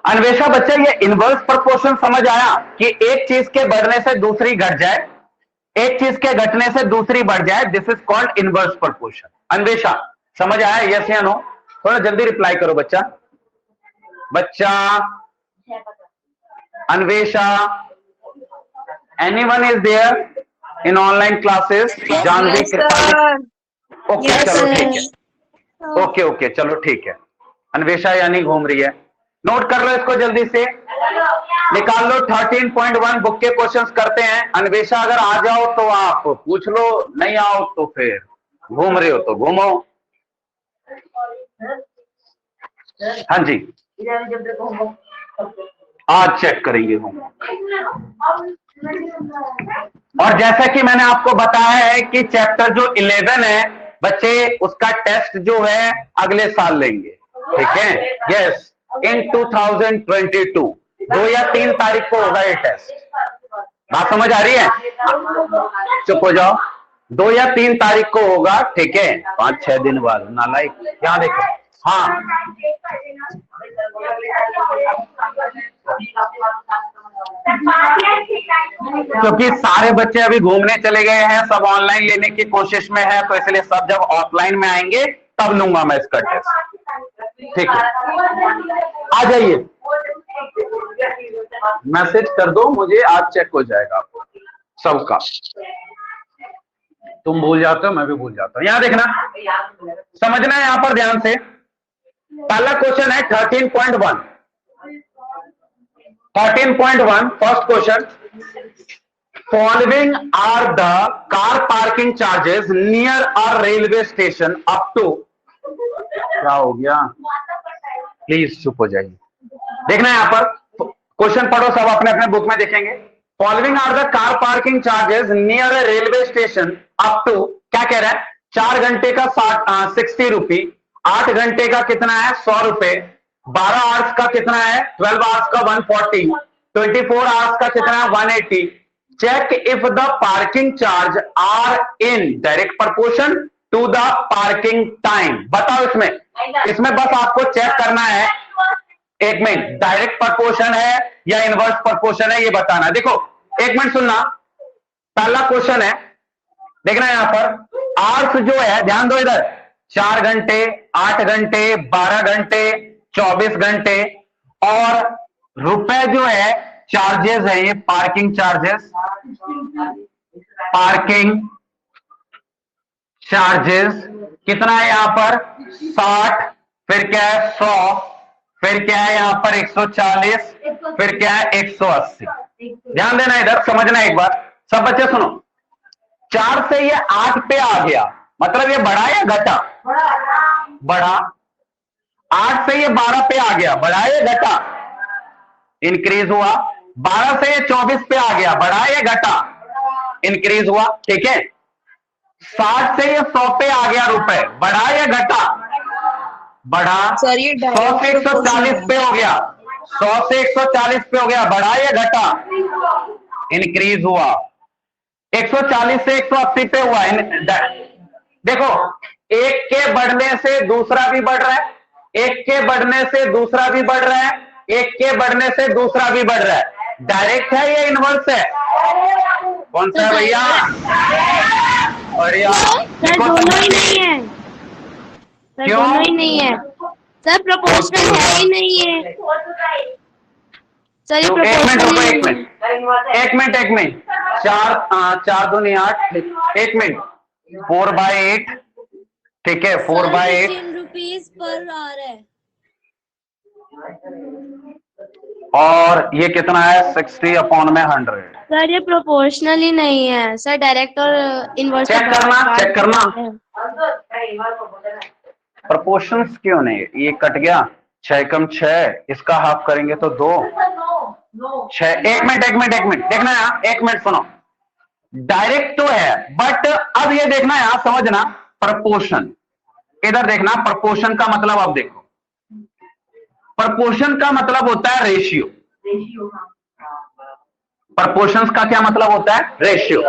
[SPEAKER 1] अन्वेषा बच्चा, ये इनवर्स प्रोपोर्शन समझ आया कि एक चीज के बढ़ने से दूसरी घट जाए, एक चीज के घटने से दूसरी बढ़ जाए, this is called inverse proportion. Anvesha समझ आया, यस या नो? थोड़ा जल्दी रिप्लाई करो बच्चा। बच्चा Anvesha, anyone is there in online classes? Janvi, okay चलो ठीक है, ओके ओके चलो ठीक है। अन्वेषा यानी घूम रही है, नोट कर लो इसको जल्दी से, निकाल लो। 13.1 बुक के क्वेश्चंस करते हैं। अन्वेषा अगर आ जाओ तो आप पूछ लो, नहीं आओ तो फिर घूम रहे हो तो घूमो। हाँ जी आज चेक करेंगे हम। और जैसा कि मैंने आपको बताया है कि चैप्टर जो 11 है बच्चे, उसका टेस्ट जो है अगले साल लेंगे, ठीक है? यस, इन 2022 2 या 3 तारीख को होगा ये टेस्ट। बात समझ आ रही है? चुप हो जाओ। 2 या 3 तारीख को होगा, ठीक है? 5-6 दिन बाद। नालायक, यहाँ देखो। हाँ क्योंकि सारे बच्चे अभी घूमने चले गए हैं, सब ऑनलाइन लेने की कोशिश में है, तो इसलिए सब जब ऑफलाइन में आएंगे तब लूंगा मैं इसका टेस्ट, ठीक है? आ जाइए, मैसेज कर दो मुझे, आज चेक हो जाएगा सबका। तुम भूल जाते हो, मैं भी भूल जाता हूं। यहां देखना, समझना है यहां पर ध्यान से। पहला क्वेश्चन है 13.1। 13.1 first question, following are the car parking charges near a railway station up to, क्या हो गया? प्लीज चुप हो जाइए। देखना है यहां पर, क्वेश्चन पढ़ो, सब अपने अपने बुक में देखेंगे। Following are the car parking charges near a railway station up to, क्या कह रहा है? 4 घंटे का 60 रुपी, 8 घंटे का कितना है? 100 रुपए, 12 आवर्स का कितना है? 12 आवर्स का 140, 24 आवर्स का कितना है? 180। Check if the parking charge are in direct proportion to the parking time. बताओ इसमें बस आपको चेक करना है, एक मिनट, डायरेक्ट प्रोपोर्शन है या इनवर्स प्रोपोर्शन है ये बताना। देखो एक मिनट सुनना, पहला क्वेश्चन है, देखना यहां पर आवर्स जो है, ध्यान दो इधर, 4 घंटे, 8 घंटे, 12 घंटे, 24 घंटे, और रुपए जो है चार्जेस है, ये पार्किंग चार्जेस, पार्किंग चार्जेस कितना है यहां पर? 60, फिर क्या है? 100, फिर क्या है यहां पर? 140, फिर क्या है? 180। ध्यान देना इधर, समझना एक बार, सब बच्चे सुनो। 4 से ये 8 पे आ गया, मतलब ये बढ़ा या घटा? बढ़ा। 8 से ये 12 पे आ गया, बढ़ा या घटा? इंक्रीज हुआ। 12 से ये 24 पे आ गया, बढ़ा या घटा? इंक्रीज हुआ, ठीक है? 60 से ये 100 पे आ गया रुपए, बढ़ा या घटा? बढ़ा।
[SPEAKER 4] सर ये
[SPEAKER 1] 100 से 140 पे हो गया, 100 से 140 पे हो गया, बढ़ा या घटा? इंक्रीज हुआ। 140 से 180 पे हुआ। देखो, एक के बढ़ने से दूसरा भी बढ़ रहा है, एक के बढ़ने से दूसरा भी बढ़ रहा है, एक के बढ़ने से दूसरा भी बढ़ रहा है। डायरेक्ट है या इनवर्स है? कौन सा है भैया? बढ़िया।
[SPEAKER 3] सर दोनों ही नहीं है, सर
[SPEAKER 1] क्यों?
[SPEAKER 3] दोनों ही नहीं है सर, प्रोपोर्शनल है ही नहीं है सर, ये
[SPEAKER 1] एक मिनट
[SPEAKER 3] प्रोपोर्शनल
[SPEAKER 1] रुको,
[SPEAKER 3] ही
[SPEAKER 1] एक
[SPEAKER 3] नहीं
[SPEAKER 1] मिनट, एक मिनट, एक मिनट। 4 दूनी 8, एक मिनट, 4/8, ठीक है? 4/8
[SPEAKER 3] रुपीज पर आवर है।
[SPEAKER 1] और ये कितना है? 60/100।
[SPEAKER 3] सर ये प्रोपोर्शनल ही नहीं है सर, डायरेक्ट और इनवर्स
[SPEAKER 1] चेक करना, चेक करना। प्रोपोर्शंस क्यों नहीं? ये कट गया, 6 कम 6, इसका हाफ करेंगे तो 2, 6। एक मिनट, एक मिनट, एक मिनट, देखना यहाँ, एक मिनट सुनो। डायरेक्ट तो है, बट अब ये देखना यहां, समझना, प्रोपोर्शन इधर देखना, प्रपोर्शन का मतलब आप देखो, प्रपोर्शन का मतलब होता है रेशियो। प्रपोर्शंस का क्या मतलब होता है? रेशियो।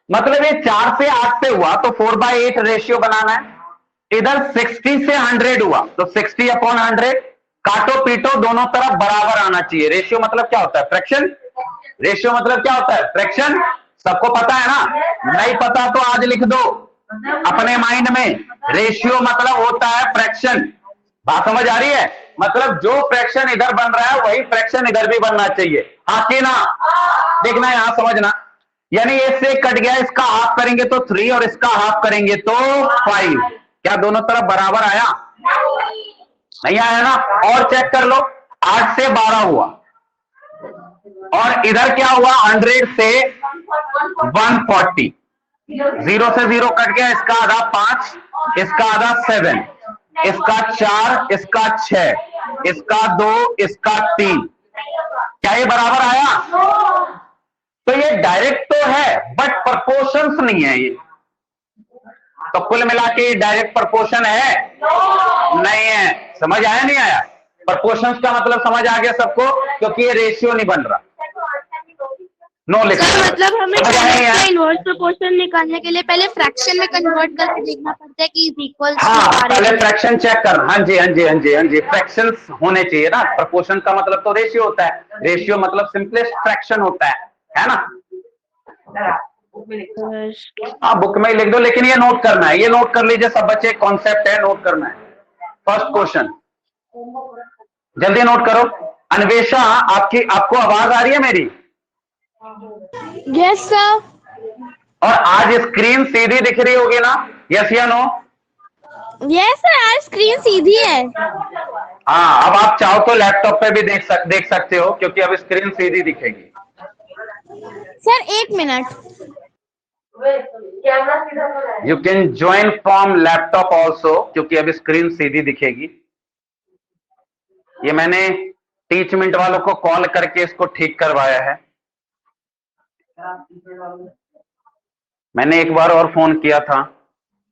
[SPEAKER 1] मतलब ये 4 से 8 से हुआ तो 4/8 रेशियो बनाना है। इधर 60 से 100 हुआ तो 60/100, काटो पीटो दोनों तरफ बराबर आना चाहिए। रेशियो मतलब क्या होता है? फ्रैक्शन। रेशियो मतलब क्या होता है? फ्रैक्शन। सबको पता है ना? नहीं पता तो आज लिख दो अपने माइंड में, रेशियो मतलब होता है फ्रैक्शन। बात समझ आ रही है? मतलब जो फ्रैक्शन इधर बन रहा है वही फ्रैक्शन इधर भी बनना चाहिए, हाँ कि ना? देखना यहां, समझना। यानी ये से कट गया, इसका हाफ करेंगे तो 3 और इसका हाफ करेंगे तो 5। क्या दोनों तरफ बराबर आया? नहीं आया ना? और चेक कर लो, 8 से 12 हुआ और इधर क्या हुआ? 100 से 140। 0 से 0 कट गया, इसका आधा 5, इसका आधा 7, इसका 4, इसका 6, इसका 2, इसका 3। क्या ये बराबर आया? तो ये डायरेक्ट तो है बट प्रपोर्शंस नहीं है ये। तो कुल मिला के डायरेक्ट प्रपोर्शन है? नहीं है। समझ आया नहीं आया? प्रपोर्शंस का मतलब समझ आ गया सबको, क्योंकि ये रेशियो नहीं बन रहा। नो लिख,
[SPEAKER 3] सर मतलब हमें इनवर्स प्रोपोर्शन निकालने के लिए पहले फ्रैक्शन में कन्वर्ट करके देखना पड़ता है कि इज इक्वल।
[SPEAKER 1] हाँ पहले फ्रैक्शन चेक कर। हाँ जी हाँ जी हाँ जी हाँ जी, फ्रैक्शंस होने चाहिए ना। प्रपोर्शन का मतलब तो रेशियो होता है, रेशियो मतलब सिंपलेस्ट फ्रैक्शन होता है ना? हाँ बुक में ही लिख दो, लेकिन ये नोट करना है, ये नोट कर लीजिए सब बच्चे, कॉन्सेप्ट है, नोट करना है। फर्स्ट क्वेश्चन जल्दी नोट करो। अन्वेषा, आपको आवाज आ रही है मेरी?
[SPEAKER 3] Yes sir.
[SPEAKER 1] और आज स्क्रीन सीधी दिख रही होगी ना? यस या नो?
[SPEAKER 3] यस सर, आज स्क्रीन सीधी है।
[SPEAKER 1] हाँ, अब आप चाहो तो लैपटॉप पे भी देख सकते हो, क्योंकि अब स्क्रीन सीधी दिखेगी।
[SPEAKER 3] Sir 1 minute.
[SPEAKER 1] You can join from laptop also, क्योंकि अब स्क्रीन सीधी दिखेगी। ये मैंने टीचमेंट वालों को कॉल करके इसको ठीक करवाया है। मैंने एक बार और फोन किया था,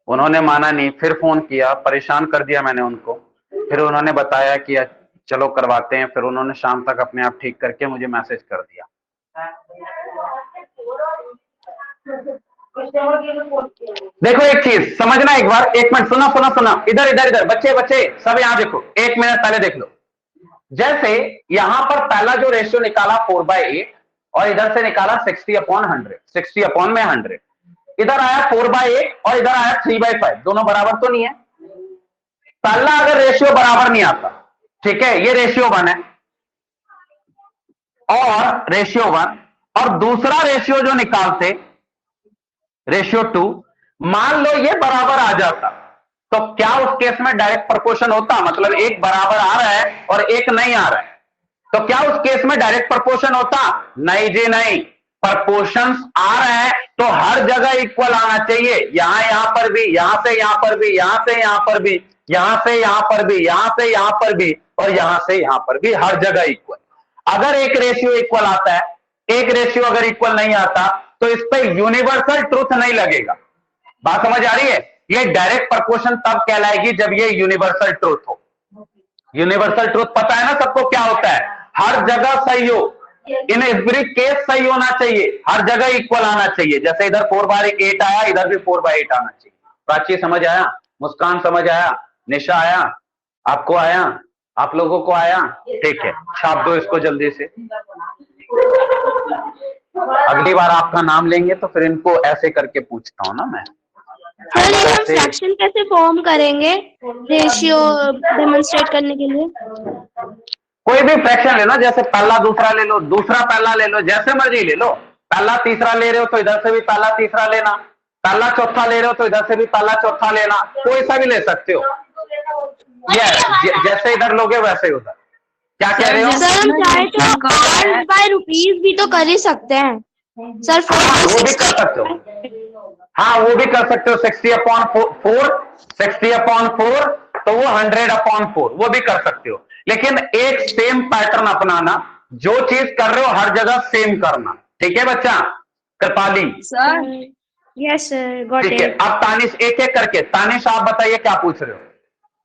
[SPEAKER 1] उन्होंने माना नहीं, फिर फोन किया, परेशान कर दिया मैंने उनको। फिर उन्होंने बताया कि चलो करवाते हैं, फिर उन्होंने शाम तक अपने आप ठीक करके मुझे मैसेज कर दिया। देखो एक चीज समझना, एक बार, 1 मिनट, सुना, इधर इधर इधर, बच्चे सब यहाँ देखो, 1 मिनट पहले देख लो। जैसे यहां पर पहला जो रेशियो निकाला 4/8 और इधर से निकाला 60/100, 60/100, इधर आया 4/8 और इधर आया 3/5, दोनों बराबर तो नहीं है। पहला अगर रेशियो बराबर नहीं आता, ठीक है, ये रेशियो 1 है और रेशियो 1, और दूसरा रेशियो जो निकालते रेशियो 2, मान लो ये बराबर आ जाता, तो क्या उस केस में डायरेक्ट प्रपोर्शन होता? मतलब एक बराबर आ रहा है और एक नहीं आ रहा है, तो क्या उस केस में डायरेक्ट प्रपोर्शन होता? नहीं जी नहीं। प्रपोर्शंस आ रहे हैं तो हर जगह इक्वल आना चाहिए, यहां पर भी, यहां से यहां पर भी, यहां से यहां पर भी, यहां से यहां पर भी, यहां से यहां पर भी, और यहां से यहां पर भी, हर जगह इक्वल। अगर एक रेशियो इक्वल आता है, एक रेशियो अगर इक्वल नहीं आता, तो इस पे यूनिवर्सल ट्रूथ नहीं लगेगा। बात समझ आ रही है? ये डायरेक्ट प्रपोर्शन तब कहलाएगी जब ये यूनिवर्सल ट्रूथ हो। यूनिवर्सल ट्रूथ पता है ना सबको क्या होता है? हर जगह सही हो, इन एवरी केस सही होना चाहिए, हर जगह इक्वल आना चाहिए। जैसे इधर 4/8 आया, इधर भी 4/8 आना चाहिए। प्राची समझ आया? मुस्कान समझ आया? निशा आया? आपको आया? आप लोगों को आया? ठीक है, छाप दो इसको जल्दी से। अगली बार आपका नाम लेंगे तो फिर इनको ऐसे करके पूछता हूं ना मैं।
[SPEAKER 3] सर ये हम फ्रैक्शन कैसे फॉर्म करेंगे रेशियो डेमोन्स्ट्रेट करने के लिए?
[SPEAKER 1] कोई भी फ्रैक्शन लेना, जैसे पहला दूसरा ले लो, दूसरा पहला ले लो, जैसे मर्जी ले लो। पहला तीसरा ले रहे हो तो इधर से भी पहला तीसरा लेना, पहला चौथा ले रहे हो तो इधर से भी पहला चौथा लेना, कोई सा भी ले सकते हो। जैसे इधर लोगे वैसे उधर। क्या कह रहे हो?
[SPEAKER 3] सर हम चाहे तो ₹8/रुपीज भी तो कर ही सकते हैं सर।
[SPEAKER 1] वो भी कर सकते हो, हाँ वो भी कर सकते हो। 60/4, 60/4 तो वो 100/4, वो भी कर सकते हो। लेकिन एक सेम पैटर्न अपनाना, जो चीज कर रहे हो हर जगह सेम करना, ठीक है बच्चा? Kripali
[SPEAKER 4] sir
[SPEAKER 3] yes sir, got
[SPEAKER 1] ठीक है,
[SPEAKER 3] इट।
[SPEAKER 1] अब तानिश एक एक करके, तानिश आप बताइए क्या पूछ रहे हो।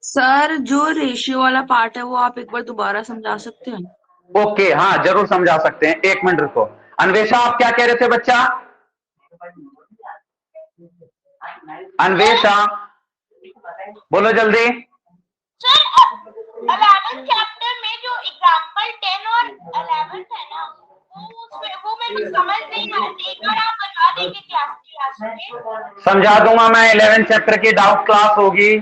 [SPEAKER 4] सर जो रेशियो वाला पार्ट है वो आप एक बार दोबारा समझा सकते हैं?
[SPEAKER 1] ओके, हाँ जरूर समझा सकते हैं, एक मिनट रुको। अन्वेषा आप क्या कह रहे थे बच्चा? अन्वेषा बोलो जल्दी।
[SPEAKER 5] सर 11th चैप्टर में जो एग्जांपल 10 और 11 है ना, वो मेरे को समझ नहीं आ रही, एक बार आप बता देंगे क्लास में?
[SPEAKER 1] समझा दूंगा मैं। 11 चैप्टर की डाउट क्लास होगी,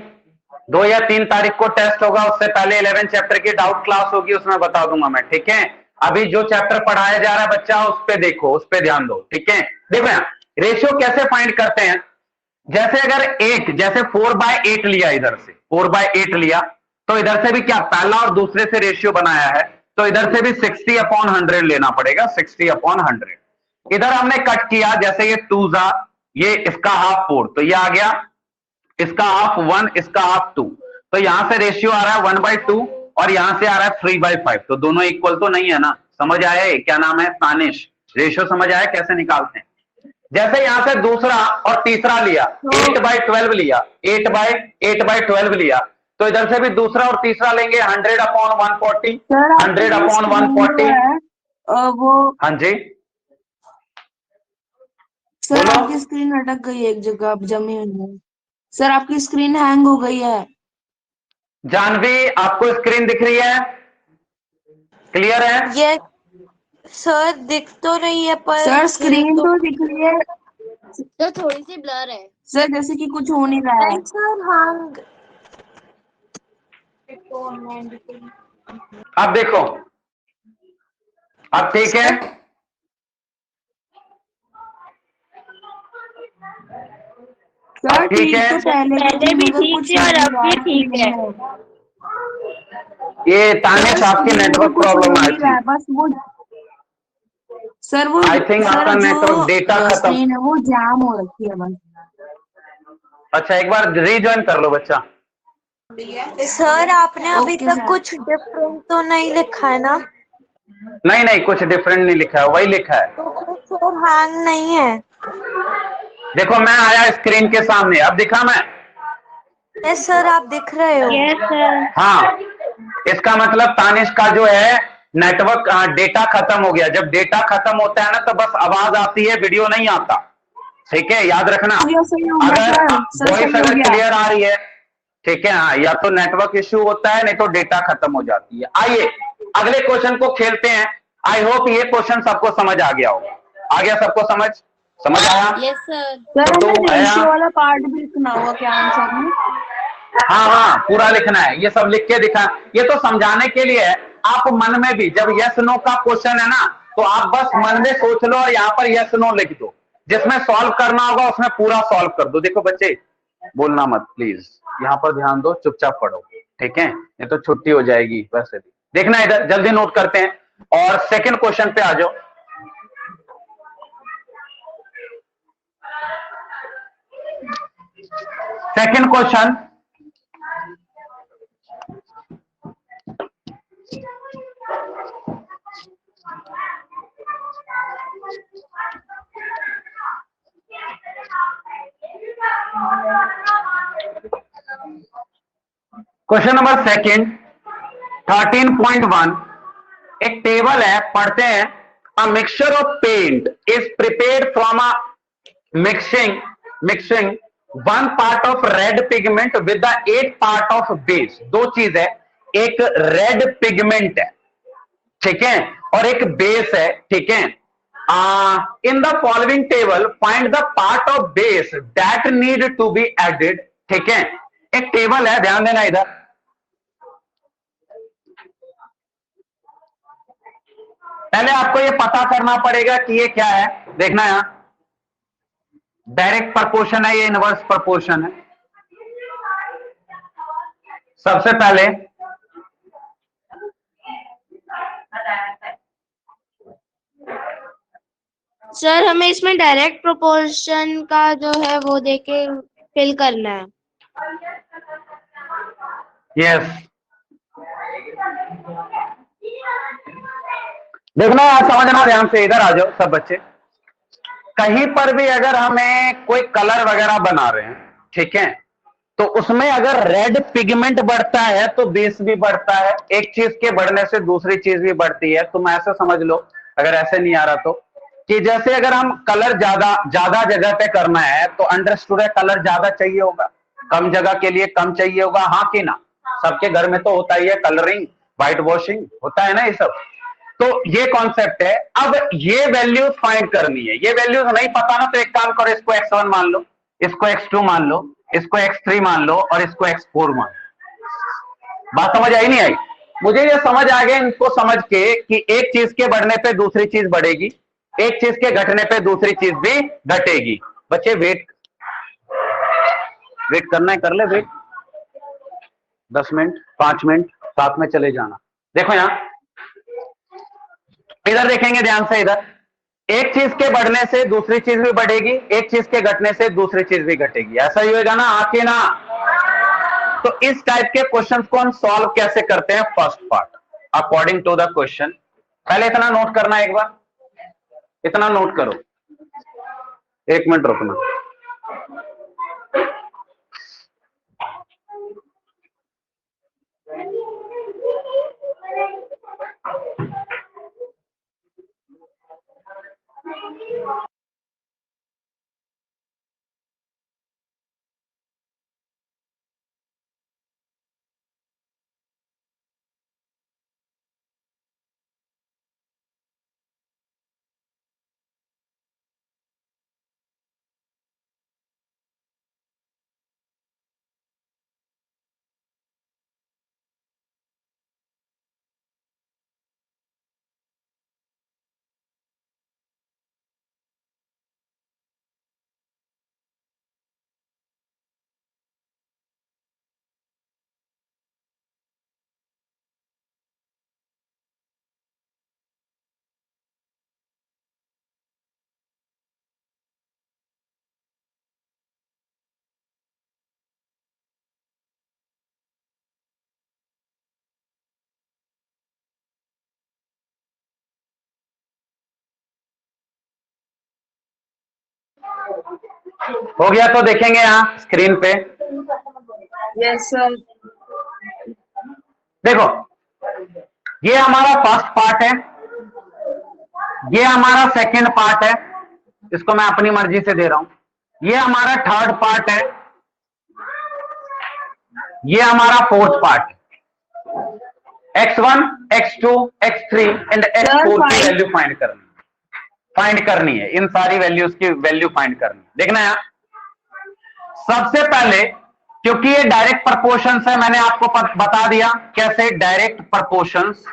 [SPEAKER 1] 2 या 3 तारीख को टेस्ट होगा, उससे पहले 11 चैप्टर की डाउट क्लास होगी, उसमें बता दूंगा मैं। ठीक है, अभी जो चैप्टर पढ़ाया जा रहा है बच्चा उस पे देखो, उस पे ध्यान दो। ठीक है, देखो यहाँ रेशियो कैसे फाइंड करते हैं। जैसे अगर एक, जैसे 4/8 लिया, इधर से 4/8 लिया, तो इधर से भी क्या पहला और दूसरे से रेशियो बनाया है, तो इधर से भी 60/100 लेना पड़ेगा, 60/100। इधर हमने कट किया, जैसे ये 2 जा, ये इसका हाफ 4, तो ये आ गया, इसका हाफ 1, इसका हाफ 2, तो यहां से रेशियो आ रहा है 1/2 और यहां से आ रहा है 3/5, तो दोनों इक्वल तो नहीं है ना। समझ आया? ये क्या नाम है? तानिश। रेशियो समझ आया कैसे निकालते हैं? जैसे यहां से दूसरा और तीसरा लिया, 8/12 लिया, 8/12 लिया, तो इधर से भी दूसरा और तीसरा लेंगे 100/140, 100/140।
[SPEAKER 4] वो
[SPEAKER 1] हाँ जी
[SPEAKER 4] सर
[SPEAKER 1] बोलो।
[SPEAKER 4] आपकी स्क्रीन अटक गई है एक जगह, अब जमी हुई है। सर आपकी स्क्रीन हैंग हो गई है।
[SPEAKER 1] जानवी आपको स्क्रीन दिख रही है? क्लियर है?
[SPEAKER 2] ये सर दिख तो रही है पर
[SPEAKER 4] सर स्क्रीन
[SPEAKER 2] तो
[SPEAKER 4] तो दिख रही है
[SPEAKER 3] तो थोड़ी सी ब्लर है।
[SPEAKER 4] सर, जैसे कि कुछ हो नहीं रहा है।
[SPEAKER 2] नहीं सर, हाँ
[SPEAKER 1] अब देखो, अब ठीक है।
[SPEAKER 4] सर
[SPEAKER 1] अब ठीक है,
[SPEAKER 4] तो
[SPEAKER 3] पहले भी
[SPEAKER 4] मगर
[SPEAKER 3] ठीक
[SPEAKER 4] कुछ
[SPEAKER 3] थी और अब भी
[SPEAKER 4] बात
[SPEAKER 3] ठीक
[SPEAKER 4] नहीं
[SPEAKER 3] है।
[SPEAKER 1] ये तानिश आपकी नेटवर्क
[SPEAKER 4] कुछ हो
[SPEAKER 1] प्रॉब्लम आई
[SPEAKER 4] नहीं रहा
[SPEAKER 1] थी।
[SPEAKER 4] है, बस वो सर वो
[SPEAKER 1] आई थिंक
[SPEAKER 4] सर
[SPEAKER 1] आपका
[SPEAKER 4] जो
[SPEAKER 1] नेटवर्क डेटा खत्म।
[SPEAKER 4] स्क्रीन है वो जाम हो रखी है बस।
[SPEAKER 1] अच्छा, एक बार रीज्वाइन कर लो बच्चा।
[SPEAKER 2] सर आपने अभी
[SPEAKER 4] ओके
[SPEAKER 2] तक
[SPEAKER 4] सर।
[SPEAKER 2] कुछ डिफरेंट तो नहीं लिखा है ना?
[SPEAKER 1] नहीं नहीं, कुछ डिफरेंट नहीं लिखा है, वही लिखा है।
[SPEAKER 2] तो फिर सर हैंग नहीं है?
[SPEAKER 1] देखो मैं आया स्क्रीन के सामने, अब दिखा मैं?
[SPEAKER 2] यस सर, आप दिख रहे हो।
[SPEAKER 3] Yes sir.
[SPEAKER 1] हाँ, इसका मतलब तानिश का जो है नेटवर्क डेटा खत्म हो गया। जब डेटा खत्म होता है ना तो बस आवाज आती है, वीडियो नहीं आता। ठीक है, याद रखना।
[SPEAKER 4] सही हो गया
[SPEAKER 1] अगर
[SPEAKER 4] सर,
[SPEAKER 1] वॉइस
[SPEAKER 4] सही हो
[SPEAKER 1] अगर
[SPEAKER 4] गया।
[SPEAKER 1] क्लियर आ रही है, ठीक है, हाँ, या तो नेटवर्क इश्यू होता है, नहीं तो डेटा खत्म हो जाती है। आइए अगले क्वेश्चन को खेलते हैं। आई होप ये क्वेश्चन सबको समझ आ गया होगा। आ गया सबको समझ? समझ आया?
[SPEAKER 3] Yes sir.
[SPEAKER 4] सर
[SPEAKER 1] तो
[SPEAKER 4] हमें
[SPEAKER 1] आया?
[SPEAKER 4] रेशियो वाला पार्ट भी लिखना होगा क्या आंसर में?
[SPEAKER 1] हाँ हाँ, पूरा लिखना है, ये सब लिख के दिखा। ये तो समझाने के लिए है। आप मन में भी, जब यस नो का क्वेश्चन है ना, तो आप बस मन में सोच लो और यहाँ पर यस नो लिख दो। जिसमें सॉल्व करना होगा उसमें पूरा सॉल्व कर दो। देखो बच्चे, बोलना मत प्लीज, यहाँ पर ध्यान दो, चुपचाप पढ़ो। ठीक है, ये तो छुट्टी हो जाएगी वैसे भी। देखना इधर, जल्दी नोट करते हैं और सेकंड क्वेश्चन पे आ जाओ। Second question, question number second 13.1। एक टेबल है, पढ़ते हैं। A mixture of paint is prepared from a mixing 1 part of red pigment with the 8 part of base. दो चीज है, एक रेड पिगमेंट है, ठीक है, और एक बेस है। ठीक है, in the following table find the part of base that need to be added. ठीक है, एक टेबल है, ध्यान देना इधर। पहले आपको ये पता करना पड़ेगा कि ये क्या है। देखना यहां, डायरेक्ट प्रपोर्शन है, ये इनवर्स प्रपोर्शन है। सबसे पहले
[SPEAKER 3] सर हमें इसमें डायरेक्ट प्रोपोर्शन का जो है वो देके फिल करना है।
[SPEAKER 1] यस, देखना यार, समझना ध्यान से, इधर आ जाओ सब बच्चे। कहीं पर भी अगर हमें कोई कलर वगैरह बना रहे हैं, ठीक है, तो उसमें अगर रेड पिगमेंट बढ़ता है तो बेस भी बढ़ता है। एक चीज के बढ़ने से दूसरी चीज भी बढ़ती है। तुम ऐसे समझ लो, अगर ऐसे नहीं आ रहा तो, कि जैसे अगर हम कलर ज्यादा ज्यादा जगह पे करना है तो अंडरस्टूड है कलर ज्यादा चाहिए होगा, कम जगह के लिए कम चाहिए होगा, हाँ कि ना? सबके घर में तो होता ही है, कलरिंग, व्हाइट वॉशिंग होता है ना ये सब। तो ये कॉन्सेप्ट है। अब ये वैल्यूज फाइंड करनी है। ये वैल्यूज नहीं पता ना तो एक काम करो, इसको x1 मान लो, इसको x2 मान लो, इसको x3 मान लो और इसको x4 मान लो। बात समझ आई नहीं आई? मुझे ये समझ आ गया इनको समझ के कि एक चीज के बढ़ने पे दूसरी चीज बढ़ेगी, एक चीज के घटने पे दूसरी चीज भी घटेगी। बच्चे वेट करना है कर ले वेट, 10 मिनट 5 मिनट साथ में चले जाना। देखो यहां इधर देखेंगे ध्यान से, इधर एक चीज के बढ़ने से दूसरी चीज भी बढ़ेगी, एक चीज के घटने से दूसरी चीज भी घटेगी। ऐसा ही होगा ना, आके ना? तो इस टाइप के क्वेश्चंस को हम सॉल्व कैसे करते हैं? First part according to the question. पहले इतना नोट करना, एक बार इतना नोट करो, 1 मिनट रुकना। हो गया तो देखेंगे यहां स्क्रीन पे।
[SPEAKER 4] Yes sir.
[SPEAKER 1] देखो ये हमारा फर्स्ट पार्ट है, ये हमारा सेकंड पार्ट है, इसको मैं अपनी मर्जी से दे रहा हूं। ये हमारा थर्ड पार्ट है, ये हमारा फोर्थ पार्ट है। x1 x2 x3 and x4 की वैल्यू फाइंड करनी है। इन सारी वैल्यूज की वैल्यू फाइंड करनी है। देखना यहां सबसे पहले, क्योंकि ये डायरेक्ट प्रपोर्शंस है, मैंने आपको बता दिया कैसे डायरेक्ट प्रपोर्शंस।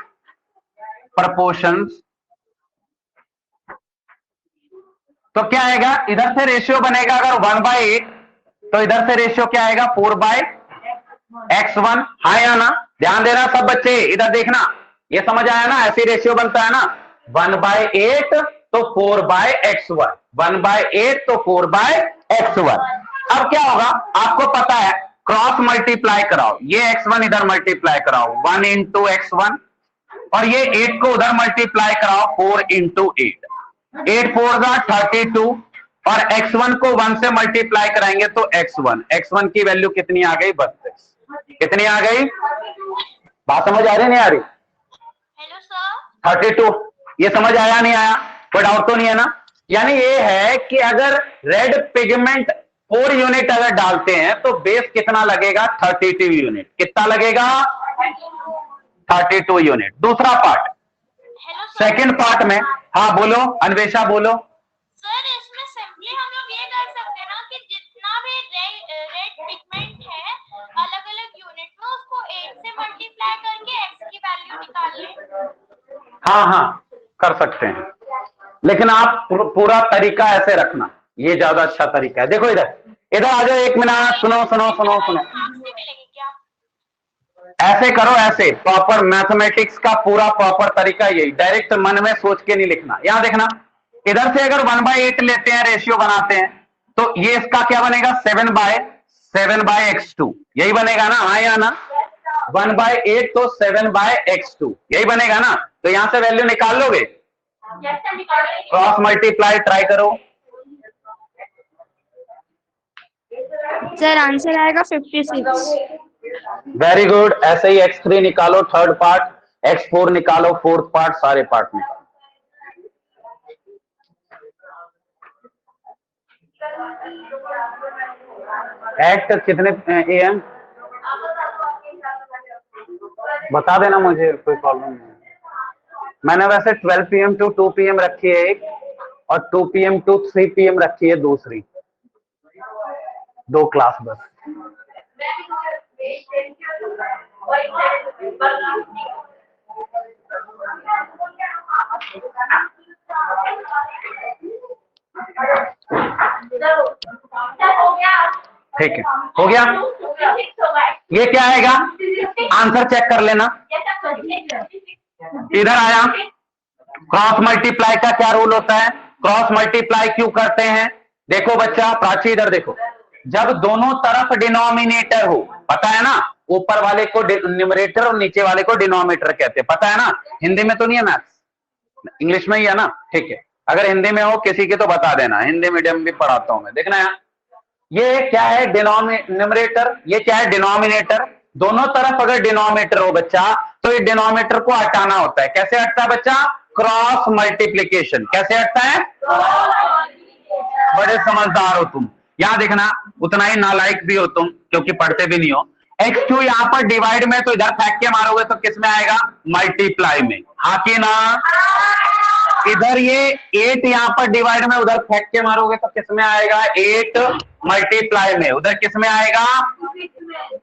[SPEAKER 1] तो क्या आएगा, इधर से रेशियो बनेगा अगर 1/8 तो इधर से रेशियो क्या आएगा 4/x1। हाँ या ना? ध्यान देना सब बच्चे, इधर देखना, ये समझ आया ना? ऐसी रेशियो बनता है ना, 1/8 तो 4/x1, 1/8 तो 4/x1। अब क्या होगा, आपको पता है क्रॉस मल्टीप्लाई कराओ, ये x1 इधर मल्टीप्लाई कराओ 1 into x1 और ये 8 को उधर मल्टीप्लाई कराओ 4 into 8, 8 4 का 32 और x1 को 1 से मल्टीप्लाई कराएंगे तो x1 की वैल्यू कितनी आ गई 32। कितनी आ गई? बात समझ आ रही नहीं आ रही?
[SPEAKER 5] Hello sir.
[SPEAKER 1] 32। ये समझ आया नहीं आया? कोई डाउट तो नहीं है ना? यानी ये है कि अगर रेड पिगमेंट 4 यूनिट अगर डालते हैं तो बेस कितना लगेगा 32 यूनिट। कितना लगेगा 32 यूनिट। दूसरा part,
[SPEAKER 5] hello sir.
[SPEAKER 1] Second part में, हाँ बोलो अन्वेषा बोलो।
[SPEAKER 5] सर इसमें सिंपली हम लोग ये कर सकते हैं ना कि जितना भी रेड पिगमेंट है अलग अलग यूनिट में उसको 8 से मल्टीप्लाई करके x की वैल्यू निकाल लें।
[SPEAKER 1] हाँ कर सकते हैं, लेकिन आप पूरा तरीका ऐसे रखना, ये ज्यादा अच्छा तरीका है। देखो इधर आ जाओ, 1 मिनट सुनो।
[SPEAKER 5] मिलेगी क्या?
[SPEAKER 1] ऐसे करो, ऐसे प्रॉपर मैथमेटिक्स का पूरा प्रॉपर तरीका यही, डायरेक्ट मन में सोच के नहीं लिखना। यहां देखना, इधर से अगर 1/8 लेते हैं, रेशियो बनाते हैं, तो ये इसका क्या बनेगा 7/x2, यही बनेगा ना? हाँ या ना? 1/8 तो 7/x2 यही बनेगा ना? तो यहां से वैल्यू निकाल लोगे, क्रॉस मल्टीप्लाई ट्राई करो,
[SPEAKER 3] सर आंसर आएगा 56।
[SPEAKER 1] Very good. ऐसे ही x3 निकालो थर्ड पार्ट, x4 निकालो फोर्थ पार्ट, सारे पार्ट निकालो। एक्ट कितने AM बता देना मुझे, कोई प्रॉब्लम नहीं। मैंने वैसे 12 PM टू 2 PM रखी है एक, और 2 PM टू 3 PM रखी है दूसरी, 2 क्लास बस। ठीक है, हो गया। ये क्या आएगा, आंसर चेक कर लेना। इधर आया, क्रॉस मल्टीप्लाई का क्या रूल होता है, क्रॉस मल्टीप्लाई क्यों करते हैं? देखो बच्चा, प्राची इधर देखो, जब दोनों तरफ डिनोमिनेटर हो, पता है ना, ऊपर वाले को न्यूमरेटर और नीचे वाले को डिनोमिनेटर कहते हैं, पता है ना। हिंदी में तो नहीं है मैथ्स, इंग्लिश में ही है ना, ठीक है। अगर हिंदी में हो किसी के तो बता देना, हिंदी मीडियम भी पढ़ाता हूं मैं। देखना यार, ये क्या है न्यूमरेटर, ये क्या है डिनोमिनेटर। दोनों तरफ अगर डिनोमिनेटर हो बच्चा, तो ये डिनोमिनेटर को हटाना होता है। कैसे हटता है बच्चा, क्रॉस मल्टीप्लीकेशन। कैसे हटता है, बड़े समझदार हो तुम। यहां देखना, उतना ही नालायक भी हो तुम, क्योंकि पढ़ते भी नहीं हो। x2 यहां पर डिवाइड में, तो इधर फेंक के मारोगे तो किस में आएगा, मल्टीप्लाई में। हाँ कि ना। इधर ये 8 यहां पर डिवाइड में, उधर फेंक के मारोगे तो किस में आएगा, 8 मल्टीप्लाई में, उधर किस में आएगा।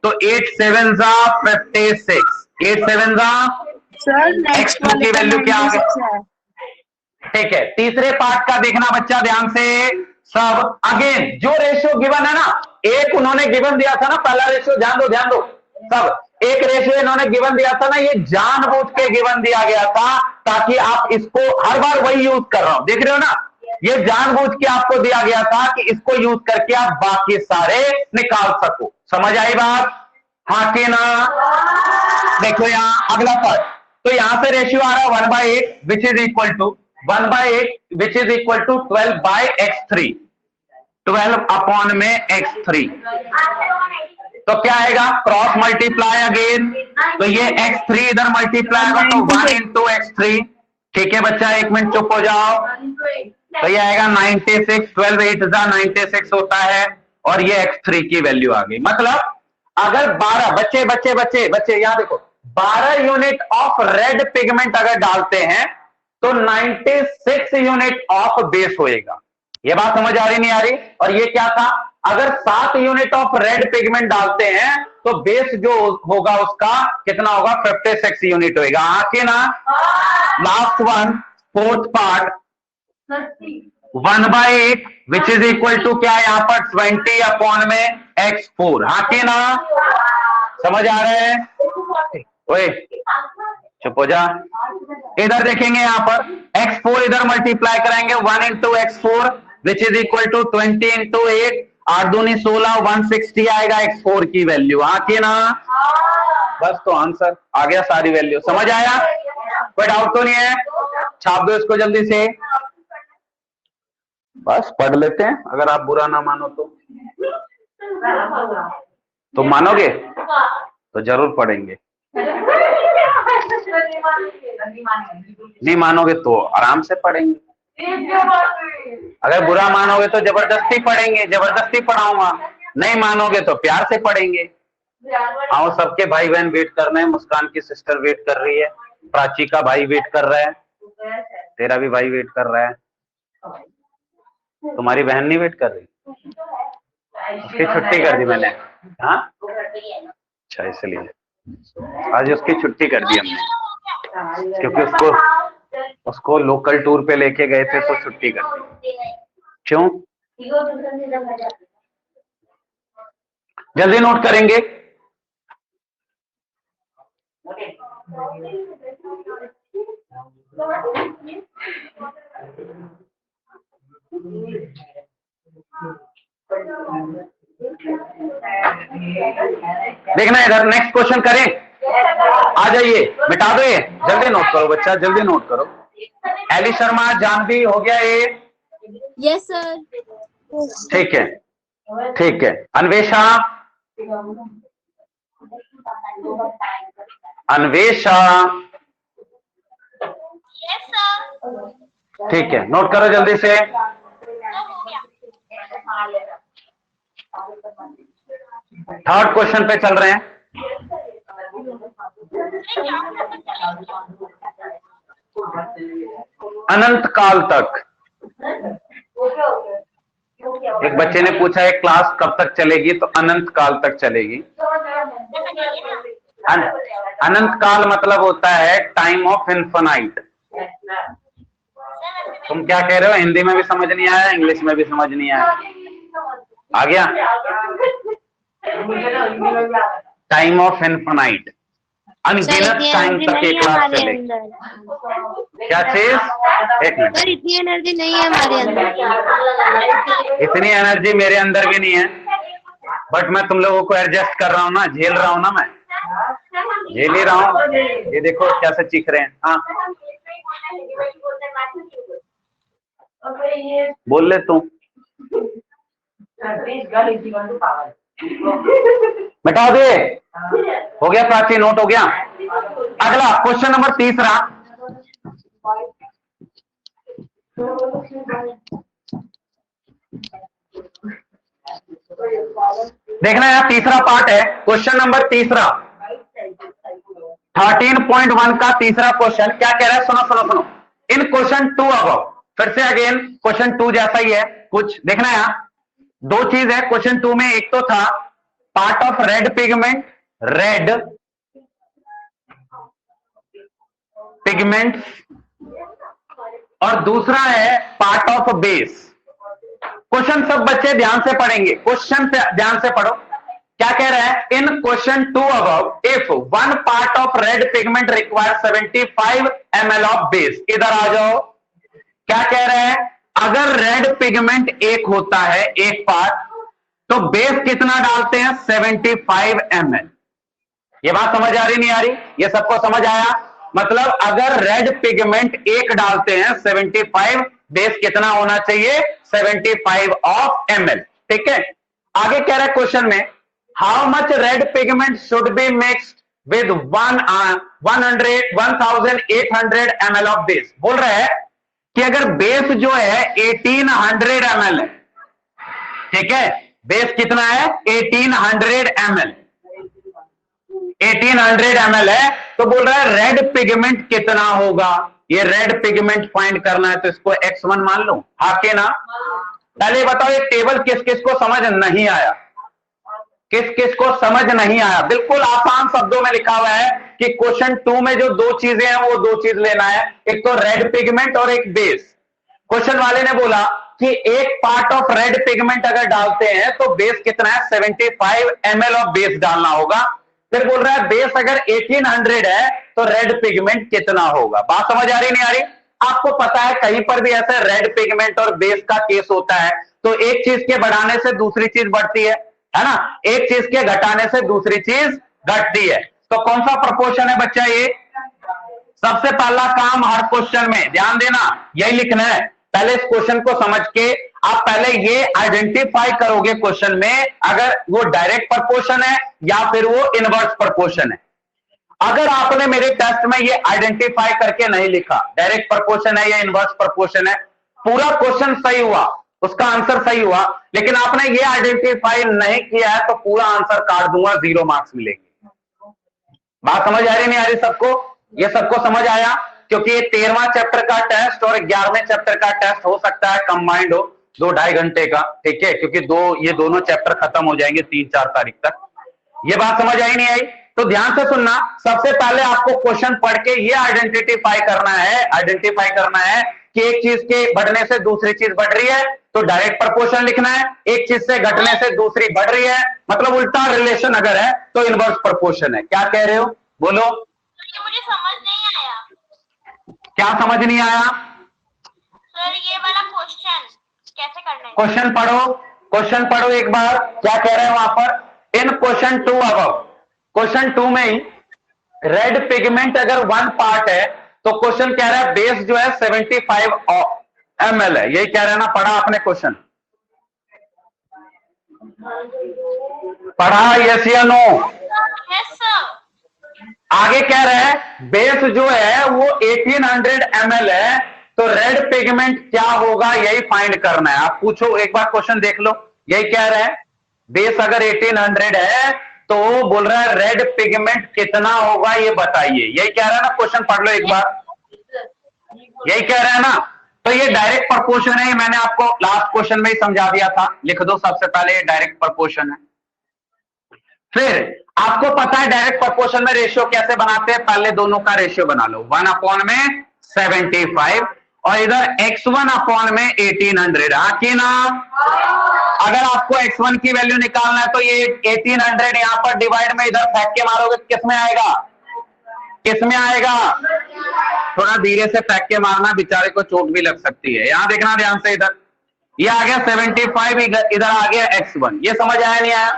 [SPEAKER 1] तो 8 7 जा 56, 8 7 जा।
[SPEAKER 4] सर
[SPEAKER 1] x2 की वैल्यू क्या आ गई, ठीक है। तीसरे पार्ट का देखना बच्चा ध्यान से सब। अगेन जो रेशियो गिवन है ना, एक उन्होंने गिवन दिया था ना, पहला रेशियो, ध्यान दो सब, एक रेशियो इन्होंने गिवन दिया था ना, ये जानबूझ के गिवन दिया गया था, ताकि आप इसको हर बार वही यूज कर रहा हूं, देख रहे हो ना, ये जानबूझ के आपको दिया गया था कि इसको यूज करके आप बाकी सारे निकाल सको। समझ आई बात, हाँ कि ना। देखो यहां अगला पार्ट, तो यहां से रेशियो आ रहा है 1/8 which is equal to 1/8 which is equal to 12/x3, 12 upon में x3। तो क्या आएगा, क्रॉस मल्टीप्लाई अगेन, तो ये x3 इधर मल्टीप्लाई होगा तो 1 इंटू x3। ठीक है बच्चा, एक मिनट चुप हो जाओ। तो ये आएगा 96, 12 8 जा 96 होता है, और ये x3 की वैल्यू आ गई। मतलब अगर 12 बच्चे यहां देखो, 12 यूनिट ऑफ रेड पिगमेंट अगर डालते हैं तो 96 यूनिट ऑफ बेस होएगा। ये बात समझ आ रही नहीं आ रही। और ये क्या था, अगर 7 यूनिट ऑफ रेड पिगमेंट डालते हैं तो बेस जो होगा उसका कितना होगा, 56 यूनिट होगा। आके ना, last one fourth part 1/8 which is equal to क्या है, यहां पर 20 अपॉन में x4। आके ना, समझ आ रहे हैं, ओए चुप हो जा। इधर देखेंगे, यहां पर x4 इधर मल्टीप्लाई करेंगे, 1 into x4 which is equal to 20 into 8, 8 दूनी 16, 160 आएगा x4 की वैल्यू। आके ना, बस तो आंसर आ गया, सारी वैल्यू समझ आया, कोई डाउट तो नहीं है। छाप दो इसको जल्दी से, बस पढ़ लेते हैं। अगर आप बुरा ना मानो तो मानोगे तो जरूर पढ़ेंगे, नहीं मानोगे तो आराम से पढ़ेंगे। अगर बुरा मानोगे तो जबरदस्ती पढ़ेंगे, जबरदस्ती पढ़ाऊंगा। नहीं मानोगे तो प्यार से पढ़ेंगे। आओ, सबके भाई बहन वेट कर रहे हैं, मुस्कान की सिस्टर वेट कर रही है, प्राची का भाई वेट कर रहा है, तेरा भी भाई वेट कर रहा है, तुम्हारी बहन नहीं वेट कर रही, उसकी छुट्टी कर दी मैंने। हाँ अच्छा, इसलिए आज उसकी छुट्टी कर दी हमने, क्योंकि उसको लोकल टूर पे लेके गए थे तो छुट्टी कर दी। क्यों, जल्दी नोट करेंगे। देखना इधर, नेक्स्ट क्वेश्चन करें, आ जाइए, मिटा दो ये, जल्दी नोट करो बच्चा, जल्दी नोट करो। एली शर्मा, जानवी, हो गया ये?
[SPEAKER 3] Yes sir.
[SPEAKER 1] ठीक है, ठीक है। Anvesha, Anvesha,
[SPEAKER 5] yes sir.
[SPEAKER 1] ठीक है, नोट करो जल्दी से।
[SPEAKER 5] हो गया।
[SPEAKER 1] थर्ड क्वेश्चन पे चल रहे हैं। अनंत काल तक। एक बच्चे ने पूछा है क्लास कब तक चलेगी, तो अनंत काल तक चलेगी। अनंत काल मतलब होता है टाइम ऑफ इन्फिनाइट। तुम क्या कह रहे हो? हिंदी में भी समझ नहीं आया, इंग्लिश में भी समझ नहीं आया, आ गया? टाइम ऑफ इन्फिनाइट, अनगिनत टाइम तक एक क्लास चलेगी। क्या चीज? एक मिनट,
[SPEAKER 3] सर इतनी एनर्जी नहीं है हमारे अंदर।
[SPEAKER 1] इतनी एनर्जी मेरे अंदर भी नहीं है, बट मैं तुम लोगों को एडजस्ट कर रहा हूँ ना, झेल रहा हूँ ना, मैं झेल ही रहा हूँ। ये देखो कैसे चीख रहे हैं। हाँ बोल ले तू। मिटा दे। हो गया प्राची, नोट हो गया। अगला क्वेश्चन नंबर तीसरा। देखना यार, तीसरा पार्ट है क्वेश्चन नंबर तीसरा, 13.1 का तीसरा क्वेश्चन। क्या कह रहा है? सुनो सुनो सुनो। इन क्वेश्चन 2 अबव, फिर से अगेन क्वेश्चन 2 जैसा ही है कुछ। देखना यार, दो चीज है क्वेश्चन 2 में। एक तो था part of red pigment, red pigment, और दूसरा है पार्ट ऑफ बेस। क्वेश्चन सब बच्चे ध्यान से पढ़ेंगे, क्वेश्चन ध्यान से पढ़ो। क्या कह रहा है? In question 2 above, if one part of red pigment require 75 ml of base. इधर आ जाओ। क्या कह रहे हैं? अगर रेड पिगमेंट एक होता है, एक पार्ट, तो बेस कितना डालते हैं? 75 ml। ये बात समझ आ रही नहीं आ रही? ये सबको समझ आया? मतलब अगर रेड पिगमेंट एक डालते हैं 75, बेस कितना होना चाहिए? 75 ऑफ ml। ठीक है, आगे कह रहा है क्वेश्चन में, how much red pigment should be mixed with 1800 ml of base. बोल रहा है कि अगर बेस जो है 1800 ml है, ठीक है, बेस कितना है? 1800 ml, 1800 ml है, तो बोल रहा है रेड पिगमेंट कितना होगा। ये रेड पिगमेंट फाइंड करना है, तो इसको x1 मान लो। हाँ के ना? पहले बताओ ये टेबल किस किस को समझ नहीं आया, किस किस को समझ नहीं आया? बिल्कुल आसान शब्दों में लिखा हुआ है कि क्वेश्चन 2 में जो दो चीजें हैं वो दो चीज लेना है, एक तो रेड पिगमेंट और एक बेस। क्वेश्चन वाले ने बोला कि एक पार्ट ऑफ रेड पिगमेंट अगर डालते हैं तो बेस कितना है? 75 ml ऑफ बेस डालना होगा। फिर बोल रहा है बेस अगर 1800 है तो रेड पिगमेंट कितना होगा। बात समझ आ रही नहीं आ रही? आपको पता है कहीं पर भी ऐसे रेड पिगमेंट और बेस का केस होता है तो एक चीज के बढ़ाने से दूसरी चीज बढ़ती है ना? एक चीज के घटाने से दूसरी चीज घटती है। तो कौन सा प्रोपोर्शन है बच्चा? ये सबसे पहला काम हर क्वेश्चन में ध्यान देना, यही लिखना है। पहले इस क्वेश्चन को समझ के आप पहले ये आइडेंटिफाई करोगे क्वेश्चन में, अगर वो डायरेक्ट प्रोपोर्शन है या फिर वो इनवर्स प्रोपोर्शन है। अगर आपने मेरे टेस्ट में ये आइडेंटिफाई करके नहीं लिखा डायरेक्ट प्रोपोर्शन है या इनवर्स प्रोपोर्शन है, पूरा क्वेश्चन सही हुआ, उसका आंसर सही हुआ, लेकिन आपने ये आइडेंटिफाई नहीं किया है तो पूरा आंसर काट दूंगा, 0 मार्क्स मिलेंगे। बात समझ आ रही नहीं आ रही सबको? ये सबको समझ आया? क्योंकि ये 13वां चैप्टर का टेस्ट और 11वें चैप्टर का टेस्ट हो सकता है कंबाइंड हो, 2-2.5 घंटे का। ठीक है, क्योंकि ये दोनों चैप्टर खत्म हो जाएंगे 3-4 तारीख तक। ये बात समझ आई नहीं आई? तो ध्यान से सुनना। सबसे पहले आपको क्वेश्चन पढ़ के ये आइडेंटिफाई करना है कि एक चीज के बढ़ने से दूसरी चीज बढ़ रही है तो डायरेक्ट प्रोपोर्शन लिखना है, एक चीज से घटने से दूसरी बढ़ रही है मतलब उल्टा रिलेशन अगर है तो इनवर्स प्रोपोर्शन है। क्या कह रहे हो? बोलो।
[SPEAKER 5] मुझे समझ नहीं आया।
[SPEAKER 1] क्या समझ नहीं आया?
[SPEAKER 5] सर ये वाला क्वेश्चन कैसे करना है?
[SPEAKER 1] क्वेश्चन पढ़ो एक बार। क्या कह रहे हैं वहां पर? इन क्वेश्चन 2 अबव, क्वेश्चन 2 में ही रेड पिगमेंट अगर 1 पार्ट है तो क्वेश्चन कह रहा है बेस जो है 75 ml है। यही कह रहे हैं ना? पढ़ा आपने क्वेश्चन? पढ़ा? यस या नो?
[SPEAKER 5] Yes sir.
[SPEAKER 1] आगे कह रहे हैं बेस जो है वो 1800 ml है, तो रेड पिगमेंट क्या होगा यही फाइंड करना है। आप पूछो, एक बार क्वेश्चन देख लो, यही कह रहे हैं बेस अगर 1800 है तो बोल रहा है रेड पिगमेंट कितना होगा ये बताइए, यही कह रहा है ना। क्वेश्चन पढ़ लो एक बार, यही कह रहा है ना। तो ये डायरेक्ट प्रपोर्शन है, मैंने आपको लास्ट क्वेश्चन में ही समझा दिया था, लिख दो सबसे पहले ये डायरेक्ट प्रपोर्शन है। फिर आपको पता है डायरेक्ट प्रपोर्शन में रेशियो कैसे बनाते हैं, पहले दोनों का रेशियो बना लो, 1 में 75 और इधर x1 में 1800। हाँ कि ना? अगर आपको x1 की वैल्यू निकालना है तो ये 1800 यहां पर डिवाइड में इधर फेंक के मारोगे किस में आएगा? किस में आएगा? थोड़ा धीरे से फेंक के मारना, बेचारे को चोट भी लग सकती है। यहां देखना ध्यान से, इधर ये आ गया 75, इधर आ गया x1। ये समझ आया नहीं आया?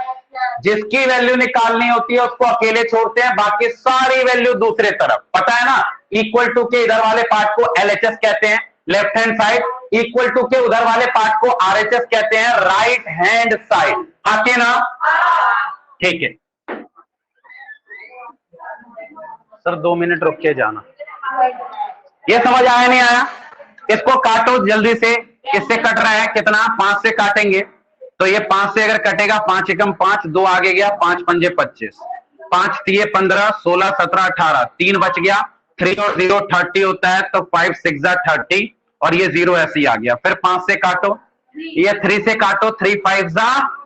[SPEAKER 1] जिसकी वैल्यू निकालनी होती है उसको अकेले छोड़ते हैं, बाकी सारी वैल्यू दूसरे तरफ, पता है ना। इक्वल टू के इधर वाले पार्ट को LHS कहते हैं, left hand side. Equal to के उधर वाले पार्ट को RHS कहते हैं, राइट हैंड साइड। आके ना? ठीक है सर, 2 मिनट रुक के जाना। ये समझ आया नहीं आया? इसको काटो जल्दी से। किससे कट रहा है? कितना? 5 से काटेंगे तो ये 5 से अगर कटेगा, 5 एकम 5, 2 आगे गया, 5 पंजे 25, 5 तिये 15, 16 17 18, 3 बच गया। 3 और 0 30 होता है, तो 5 6 30 और ये 0 ऐसे ही आ गया। फिर 5 से काटो, ये 3 से काटो, 3 5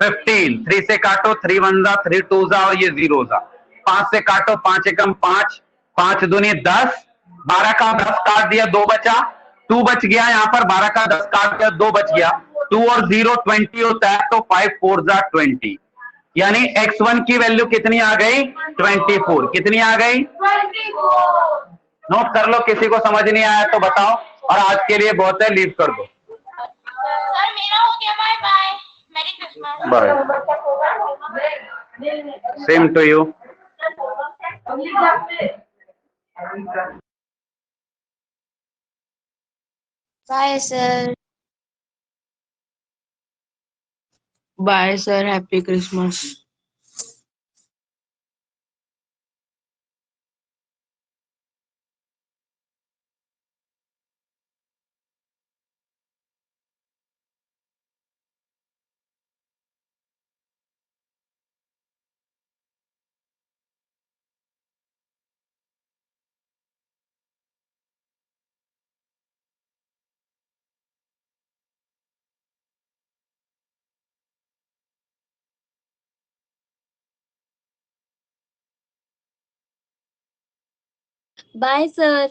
[SPEAKER 1] 15, 3 से काटो, 3 1 3 2 और ये 0 5 से काटो, 5 एकम 5, 5 दूनी 10, 12 का 10 काट दिया, 2 बचा, 2 बच गया यहाँ पर, 12 का 10 काट दिया, 2 बच गया। 2 और 0 20 होता है, तो 5 4 20, यानी x1 की वैल्यू कितनी आ गई? 24। कितनी आ गई?
[SPEAKER 5] 24।
[SPEAKER 1] नोट कर लो, किसी को समझ नहीं आया तो बताओ, और आज के लिए बहुत है, लीव कर दो।
[SPEAKER 5] सर मेरा हो गया, bye bye, merry Christmas.
[SPEAKER 1] Bye, same to you.
[SPEAKER 3] Bye sir.
[SPEAKER 4] Bye sir, happy Christmas.
[SPEAKER 3] Bye sir.